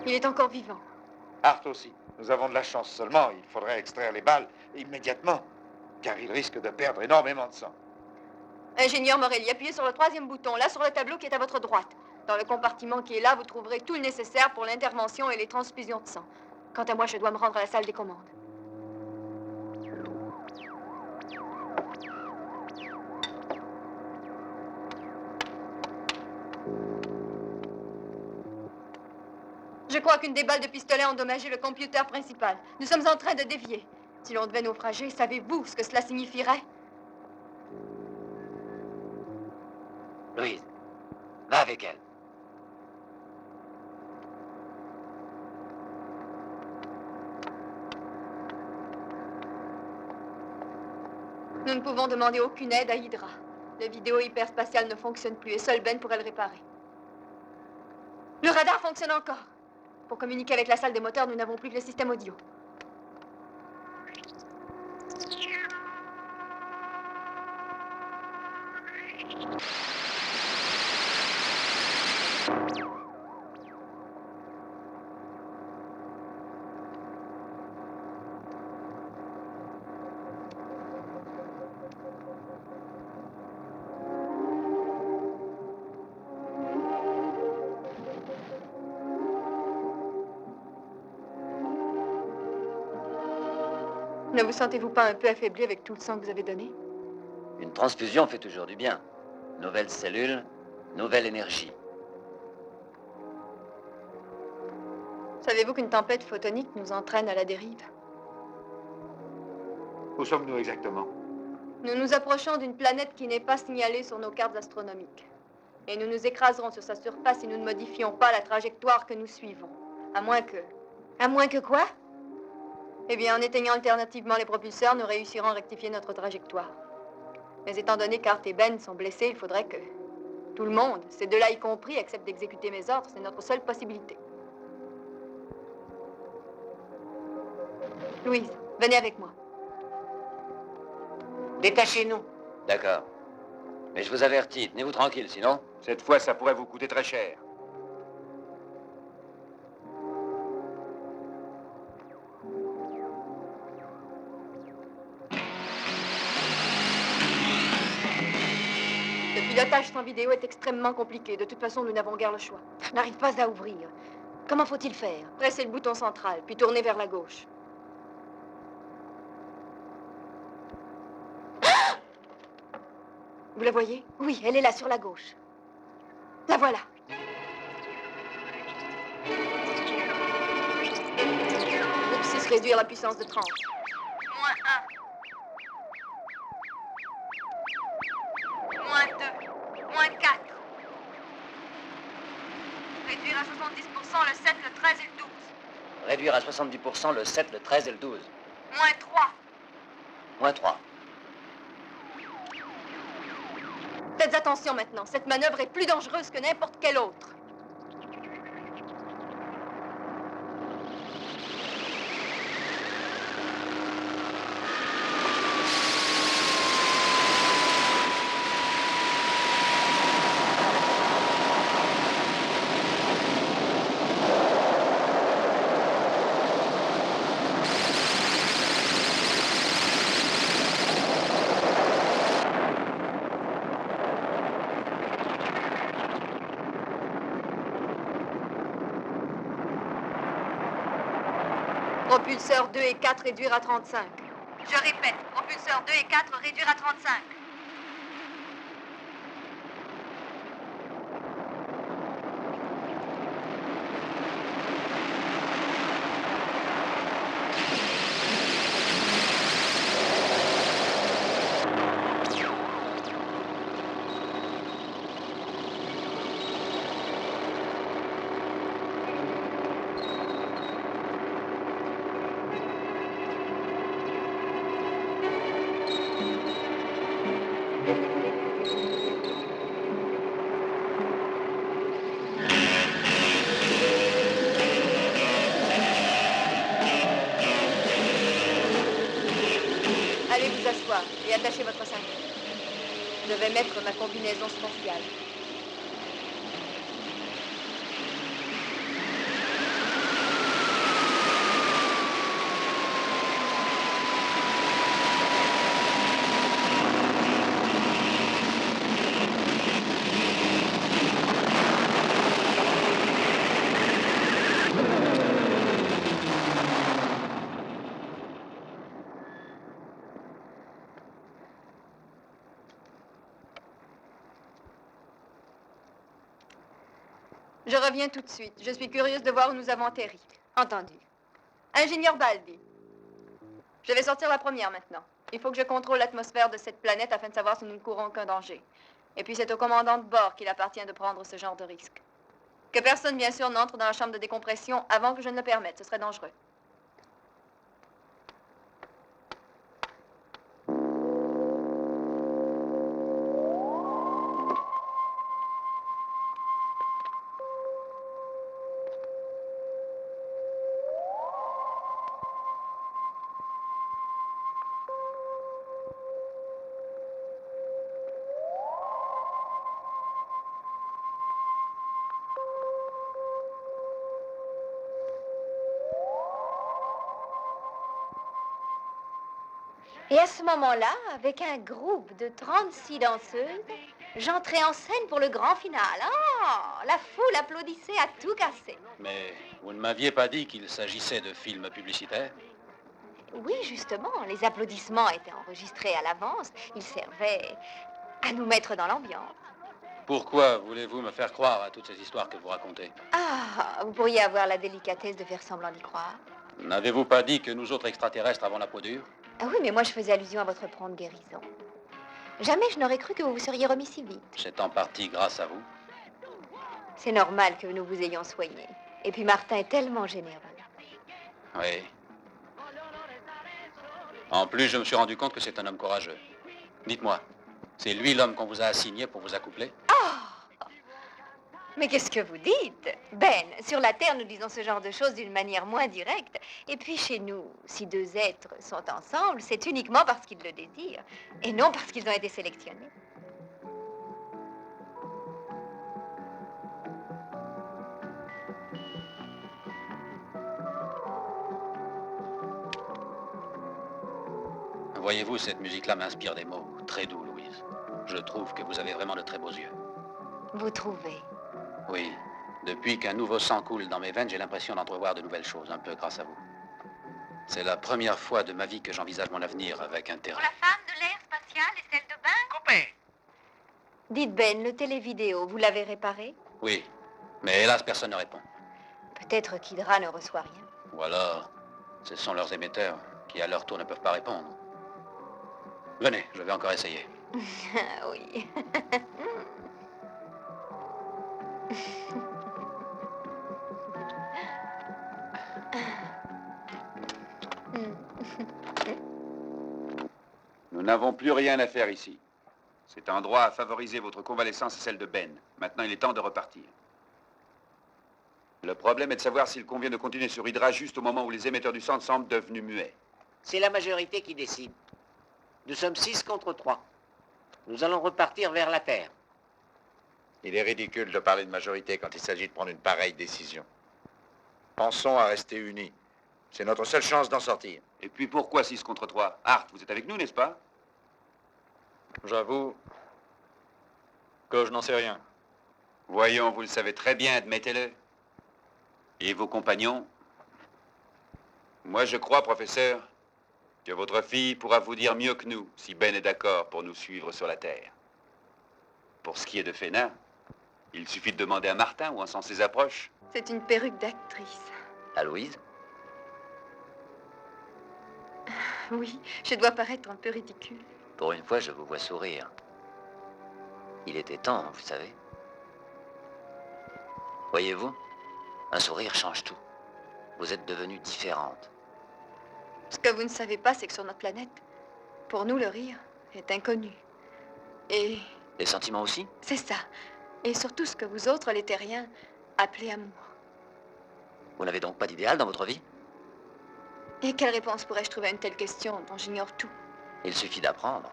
Il est encore vivant. Hart aussi. Nous avons de la chance seulement. Il faudrait extraire les balles immédiatement, car il risque de perdre énormément de sang. Ingénieur Morelli, appuyez sur le 3e bouton, là sur le tableau qui est à votre droite. Dans le compartiment qui est là, vous trouverez tout le nécessaire pour l'intervention et les transfusions de sang. Quant à moi, je dois me rendre à la salle des commandes. Je crois qu'une des balles de pistolet a endommagé le computer principal. Nous sommes en train de dévier. Si l'on devait naufrager, savez-vous ce que cela signifierait? Louise, va avec elle. Nous ne pouvons demander aucune aide à Hydra. Le vidéo hyperspatial ne fonctionne plus et seul Ben pourrait le réparer. Le radar fonctionne encore. Pour communiquer avec la salle des moteurs, nous n'avons plus que le système audio. Ne vous sentez-vous pas un peu affaibli avec tout le sang que vous avez donné? Une transfusion fait toujours du bien. Nouvelles cellules, nouvelle énergie. Savez-vous qu'une tempête photonique nous entraîne à la dérive? Où sommes-nous exactement? Nous nous approchons d'une planète qui n'est pas signalée sur nos cartes astronomiques. Et nous nous écraserons sur sa surface si nous ne modifions pas la trajectoire que nous suivons. À moins que... À moins que quoi? Eh bien, en éteignant alternativement les propulseurs, nous réussirons à rectifier notre trajectoire. Mais étant donné qu'Art et Ben sont blessés, il faudrait que tout le monde, ces deux-là y compris, accepte d'exécuter mes ordres. C'est notre seule possibilité. Louise, venez avec moi. Détachez-nous. D'accord. Mais je vous avertis, tenez-vous tranquille, sinon... Cette fois, ça pourrait vous coûter très cher. Le pilotage sans vidéo est extrêmement compliqué. De toute façon, nous n'avons guère le choix. Je n'arrive pas à ouvrir. Comment faut-il faire? Pressez le bouton central, puis tournez vers la gauche. Vous la voyez? Oui, elle est là, sur la gauche. La voilà. Groupe 6, réduire la puissance de 30. Moins 1. Moins 2. Moins 4. Réduire à 70% le 7, le 13 et le 12. Réduire à 70% le 7, le 13 et le 12. Moins 3. Moins 3. Faites attention maintenant. Cette manœuvre est plus dangereuse que n'importe quelle autre. Propulseurs 2 et 4 réduire à 35. Je répète, propulseurs 2 et 4 réduire à 35. Allez vous asseoir et attachez votre ceinture. Je vais mettre ma combinaison spatiale. Je reviens tout de suite. Je suis curieuse de voir où nous avons atterri. Entendu. Ingénieur Baldi. Je vais sortir la première maintenant. Il faut que je contrôle l'atmosphère de cette planète afin de savoir si nous ne courons aucun danger. Et puis c'est au commandant de bord qu'il appartient de prendre ce genre de risque. Que personne, bien sûr, n'entre dans la chambre de décompression avant que je ne le permette. Ce serait dangereux. « 」 « 」 « 」 « 」 « 」 « 」 « 」 « 」 « 」 « 」 « 」 « 」 « 」 « 」 « 」 « 」 « 」 « 」 « 」 « 」 « 」 « 」 « 」 « 」 « 」 « 」 » « 」 » « 」 » « 」 » « 」 « 」 « 」 « 」 « 」 « 」 « 」 « 」 « 」 « 」 « 」 « 」 « 」 « 」 « 」 « 」 « 」 « 」 « 」 « 」 « 」 « 」 « 」 « 」 « 」 « 」 « 」 « 」 « 」 « 」 « 」 « 」 « 」 « 」 « 」 « 」 « 」 « 」 « 」 « 」 « 」 « 」 « 」 « 」 « 」 « 」 « 」 « 」 « 」 « 」 « 」 « 」 « 」 « 」 « 」 « 」 « 」 « 」 « 」 « 」 « 」 « 」 « « Et à ce moment-là, avec un groupe de 36 danseuses, j'entrais en scène pour le grand final. Ah, la foule applaudissait à tout casser. Mais vous ne m'aviez pas dit qu'il s'agissait de films publicitaires? Oui, justement, les applaudissements étaient enregistrés à l'avance. Ils servaient à nous mettre dans l'ambiance. Pourquoi voulez-vous me faire croire à toutes ces histoires que vous racontez? Ah, vous pourriez avoir la délicatesse de faire semblant d'y croire. N'avez-vous pas dit que nous autres extraterrestres avons la peau dure? Ah oui, mais moi je faisais allusion à votre prompte guérison. Jamais je n'aurais cru que vous vous seriez remis si vite. C'est en partie grâce à vous. C'est normal que nous vous ayons soigné. Et puis Martin est tellement généreux. Oui. En plus, je me suis rendu compte que c'est un homme courageux. Dites-moi, c'est lui l'homme qu'on vous a assigné pour vous accoupler? Mais qu'est-ce que vous dites? Ben, sur la Terre, nous disons ce genre de choses d'une manière moins directe. Et puis chez nous, si deux êtres sont ensemble, c'est uniquement parce qu'ils le désirent, et non parce qu'ils ont été sélectionnés. Voyez-vous, cette musique-là m'inspire des mots très doux, Louise. Je trouve que vous avez vraiment de très beaux yeux. Vous trouvez? Oui. Depuis qu'un nouveau sang coule dans mes veines, j'ai l'impression d'entrevoir de nouvelles choses, un peu grâce à vous. C'est la première fois de ma vie que j'envisage mon avenir avec intérêt. Pour la femme de l'air spatial et celle de bain? Coupé. Dites Ben, le télévidéo, vous l'avez réparé? Oui. Mais hélas, personne ne répond. Peut-être qu'Hydra ne reçoit rien. Ou alors, ce sont leurs émetteurs qui, à leur tour, ne peuvent pas répondre. Venez, je vais encore essayer. Oui. Nous n'avons plus rien à faire ici. Cet endroit a favorisé votre convalescence et celle de Ben. Maintenant, il est temps de repartir. Le problème est de savoir s'il convient de continuer sur Hydra juste au moment où les émetteurs du centre semblent devenus muets. C'est la majorité qui décide. Nous sommes 6 contre 3. Nous allons repartir vers la Terre. Il est ridicule de parler de majorité quand il s'agit de prendre une pareille décision. Pensons à rester unis. C'est notre seule chance d'en sortir. Et puis pourquoi 6 contre 3? Hart, vous êtes avec nous, n'est-ce pas? J'avoue que je n'en sais rien. Voyons, vous le savez très bien, admettez-le. Et vos compagnons? Moi, je crois, professeur, que votre fille pourra vous dire mieux que nous si Ben est d'accord pour nous suivre sur la Terre. Pour ce qui est de Fénin, il suffit de demander à Martin où en sont ses approches. C'est une perruque d'actrice. À Louise? Oui, je dois paraître un peu ridicule. Pour une fois, je vous vois sourire. Il était temps, vous savez. Voyez-vous, un sourire change tout. Vous êtes devenue différente. Ce que vous ne savez pas, c'est que sur notre planète, pour nous, le rire est inconnu. Et Les sentiments aussi? c'est ça. Et surtout ce que vous autres, les terriens, appelez amour. Vous n'avez donc pas d'idéal dans votre vie? Et quelle réponse pourrais-je trouver à une telle question dont j'ignore tout? Il suffit d'apprendre.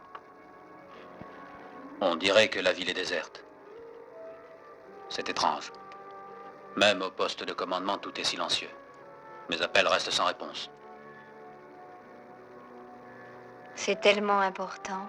On dirait que la ville est déserte. C'est étrange. Même au poste de commandement, tout est silencieux. Mes appels restent sans réponse. C'est tellement important.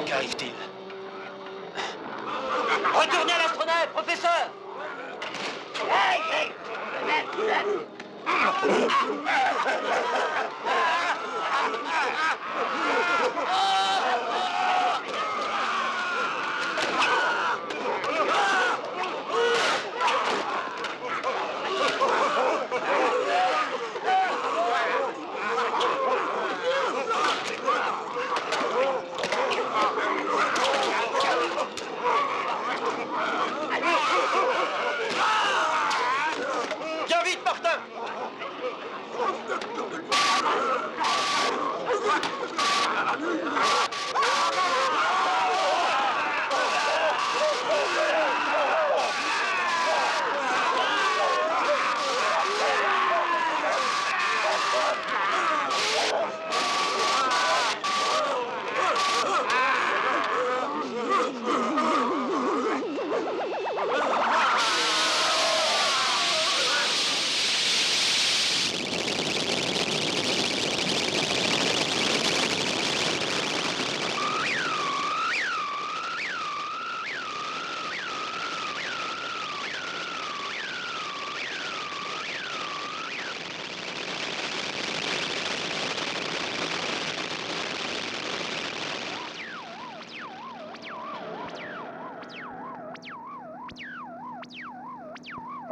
Qu'arrive-t-il? Retournez à l'astronef, professeur! Viens vite, Martin!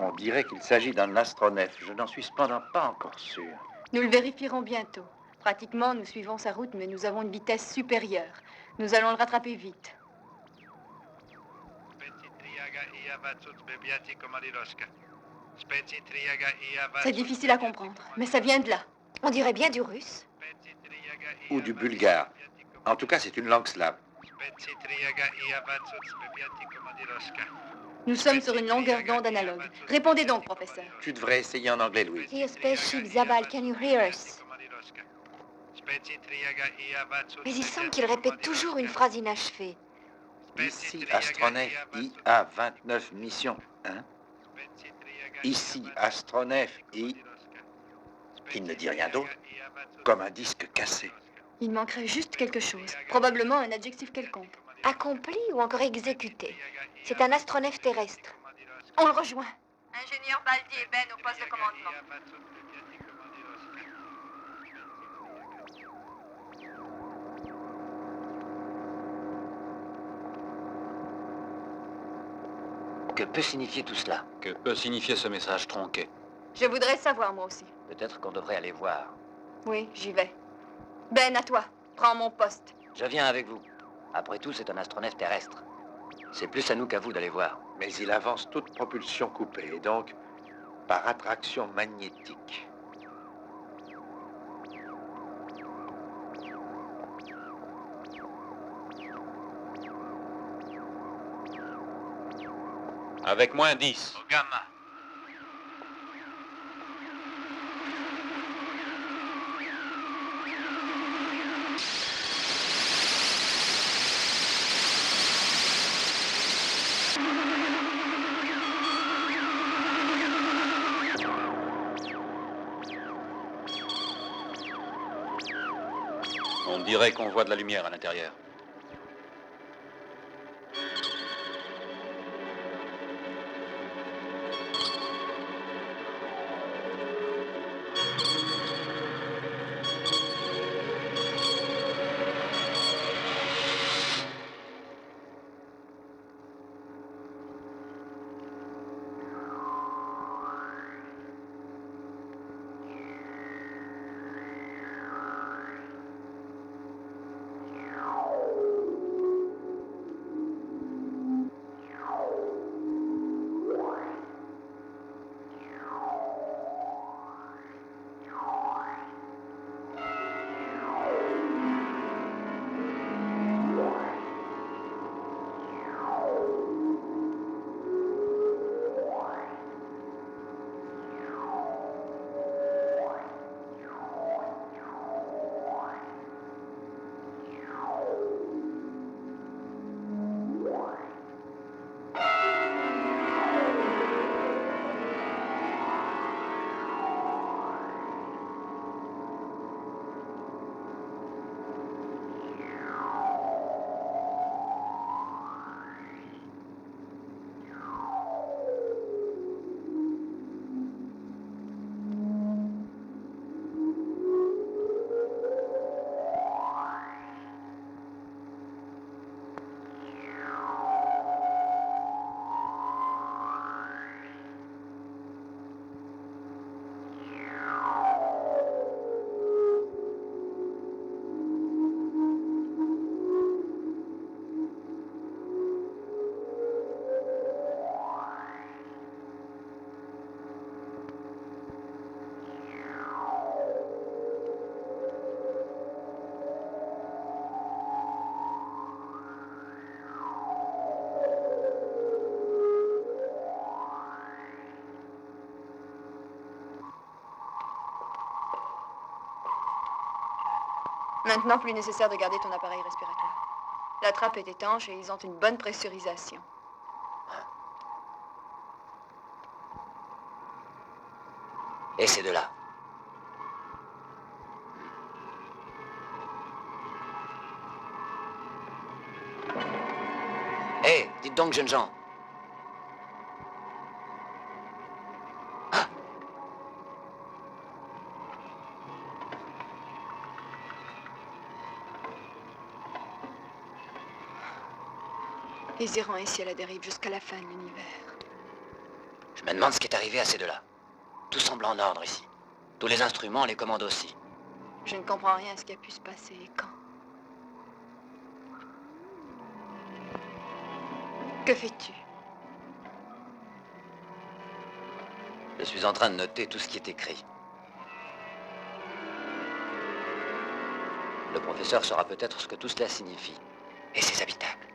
On dirait qu'il s'agit d'un astronef. Je n'en suis cependant pas encore sûr. Nous le vérifierons bientôt. Pratiquement, nous suivons sa route, mais nous avons une vitesse supérieure. Nous allons le rattraper vite. C'est difficile à comprendre, mais ça vient de là. On dirait bien du russe. Ou du bulgare. En tout cas, c'est une langue slave. Nous sommes sur une longueur d'onde analogue. Répondez donc, professeur. Tu devrais essayer en anglais, Louise. Here, spaceship Zabal, can you hear us? Mais il semble qu'il répète toujours une phrase inachevée. Ici, astronef IA-29 mission 1. Ici, astronef I... Il ne dit rien d'autre, comme un disque cassé. Il manquerait juste quelque chose. Probablement un adjectif quelconque. Accompli ou encore exécuté? C'est un astronef terrestre. On le rejoint. Ingénieur Baldi et Ben au poste de commandement. Que peut signifier tout cela? Que peut signifier ce message tronqué? Je voudrais savoir, moi aussi. Peut-être qu'on devrait aller voir. Oui, j'y vais. Ben, à toi. Prends mon poste. Je viens avec vous. Après tout, c'est un astronef terrestre. C'est plus à nous qu'à vous d'aller voir. Mais il avance toute propulsion coupée, et donc par attraction magnétique. Avec moins 10. Au gamma. On dirait qu'on voit de la lumière à l'intérieur. Maintenant, plus nécessaire de garder ton appareil respiratoire. La trappe est étanche et ils ont une bonne pressurisation. Et ces deux-là? Hé, dites donc, jeunes gens. Ils iront ainsi à la dérive jusqu'à la fin de l'univers. Je me demande ce qui est arrivé à ces deux-là. Tout semble en ordre ici. Tous les instruments, les commandes aussi. Je ne comprends rien à ce qui a pu se passer et quand. Que fais-tu? Je suis en train de noter tout ce qui est écrit. Le professeur saura peut-être ce que tout cela signifie. Et ses habitables.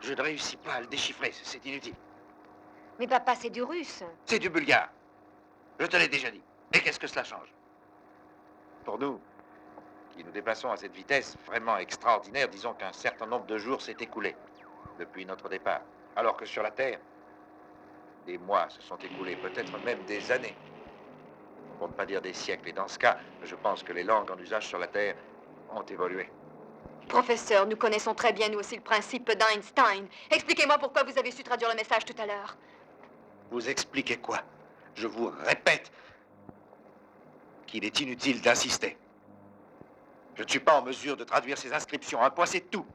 Je ne réussis pas à le déchiffrer, c'est inutile. Mais papa, c'est du russe. C'est du bulgare. Je te l'ai déjà dit. Et qu'est-ce que cela change? Pour nous, qui nous déplaçons à cette vitesse vraiment extraordinaire, disons qu'un certain nombre de jours s'est écoulé depuis notre départ. Alors que sur la Terre, des mois se sont écoulés, peut-être même des années. Pour ne pas dire des siècles. Et dans ce cas, je pense que les langues en usage sur la Terre ont évolué. Professeur, nous connaissons très bien, nous aussi, le principe d'Einstein. Expliquez-moi pourquoi vous avez su traduire le message tout à l'heure. Vous expliquez quoi? Je vous répète qu'il est inutile d'insister. Je ne suis pas en mesure de traduire ces inscriptions. Un point, c'est tout.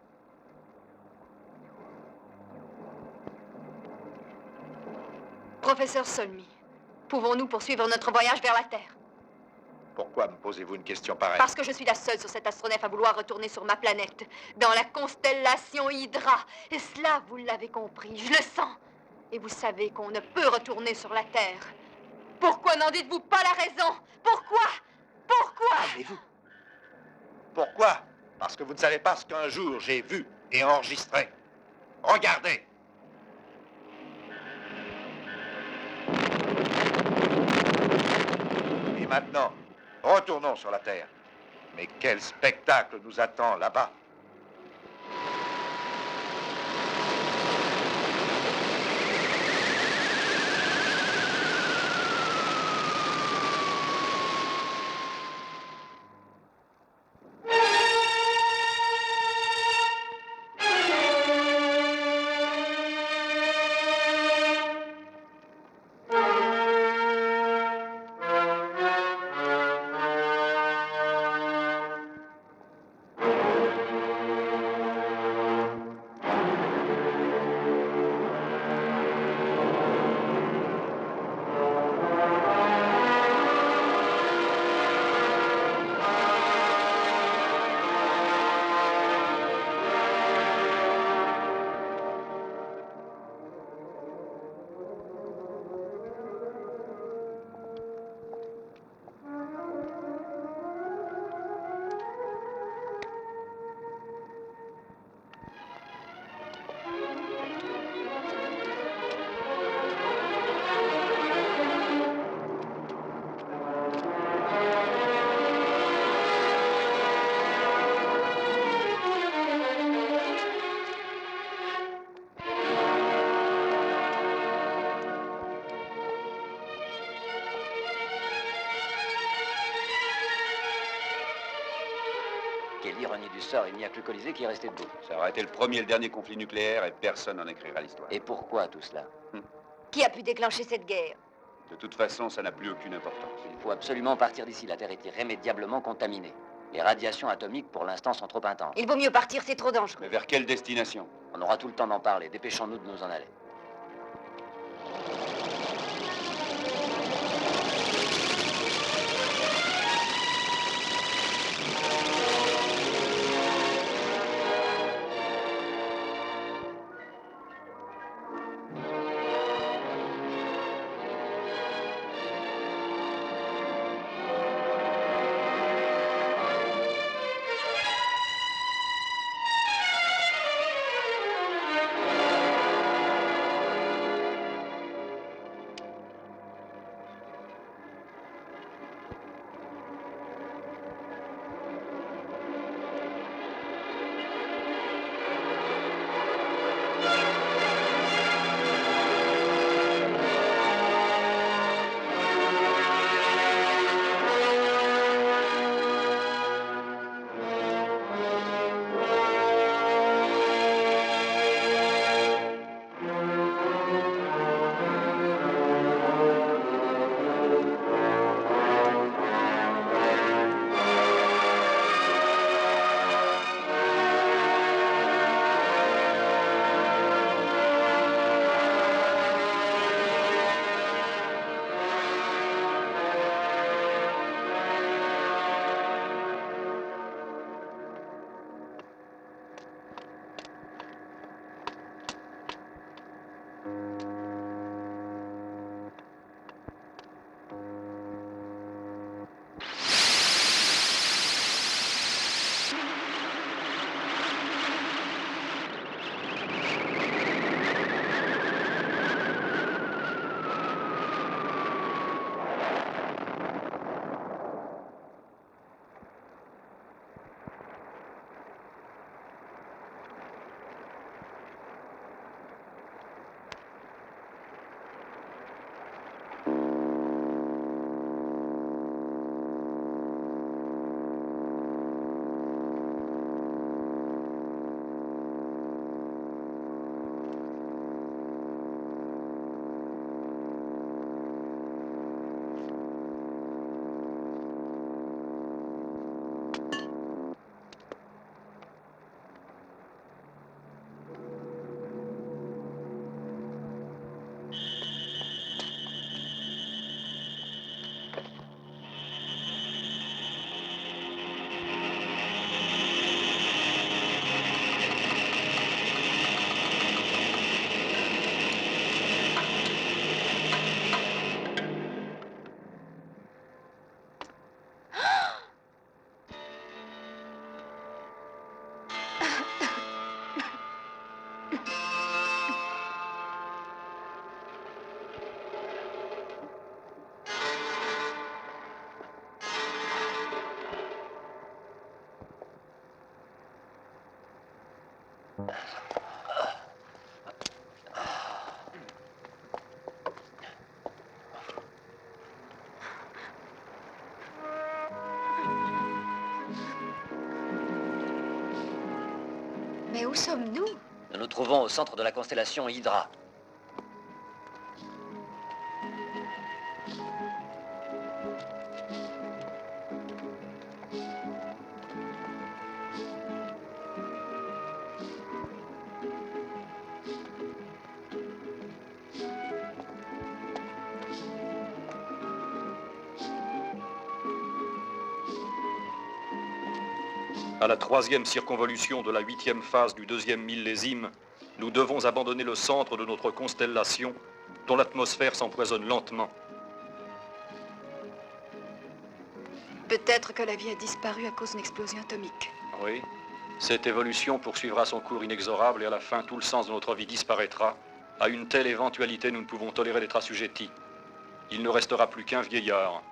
Professeur Solmy, pouvons-nous poursuivre notre voyage vers la Terre? Pourquoi me posez-vous une question pareille? Parce que je suis la seule sur cet astronef à vouloir retourner sur ma planète, dans la constellation Hydra. Et cela, vous l'avez compris, je le sens. Et vous savez qu'on ne peut retourner sur la Terre. Pourquoi n'en dites-vous pas la raison? Pourquoi? Pourquoi? Calmez-vous. Pourquoi? Parce que vous ne savez pas ce qu'un jour j'ai vu et enregistré. Regardez. Et maintenant, retournons sur la Terre. Mais quel spectacle nous attend là-bas? Quelle ironie du sort, il n'y a que le Colisée qui est resté debout. Ça aurait été le premier et le dernier conflit nucléaire et personne n'en écrira l'histoire. Et pourquoi tout cela? Qui a pu déclencher cette guerre? De toute façon, ça n'a plus aucune importance. Il faut absolument partir d'ici. La Terre est irrémédiablement contaminée. Les radiations atomiques, pour l'instant, sont trop intenses. Il vaut mieux partir, c'est trop dangereux. Mais vers quelle destination? On aura tout le temps d'en parler. Dépêchons-nous de nous en aller. Mais où sommes-nous? Nous nous trouvons au centre de la constellation Hydra. À la 3e circonvolution de la 8e phase du 2e millésime, nous devons abandonner le centre de notre constellation, dont l'atmosphère s'empoisonne lentement. Peut-être que la vie a disparu à cause d'une explosion atomique. Oui, cette évolution poursuivra son cours inexorable et à la fin, tout le sens de notre vie disparaîtra. À une telle éventualité, nous ne pouvons tolérer d'être assujettis. Il ne restera plus qu'un vieillard.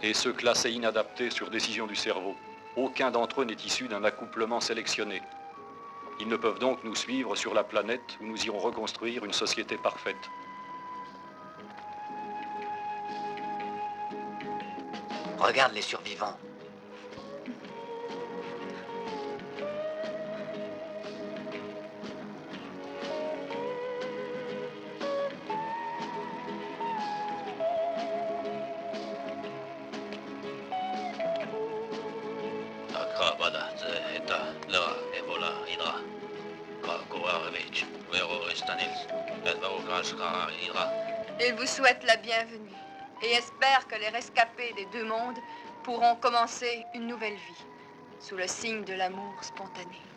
Et ceux classés inadaptés sur décision du cerveau. Aucun d'entre eux n'est issu d'un accouplement sélectionné. Ils ne peuvent donc nous suivre sur la planète où nous irons reconstruire une société parfaite. Regarde les survivants. Il vous souhaite la bienvenue et espère que les rescapés des deux mondes pourront commencer une nouvelle vie sous le signe de l'amour spontané.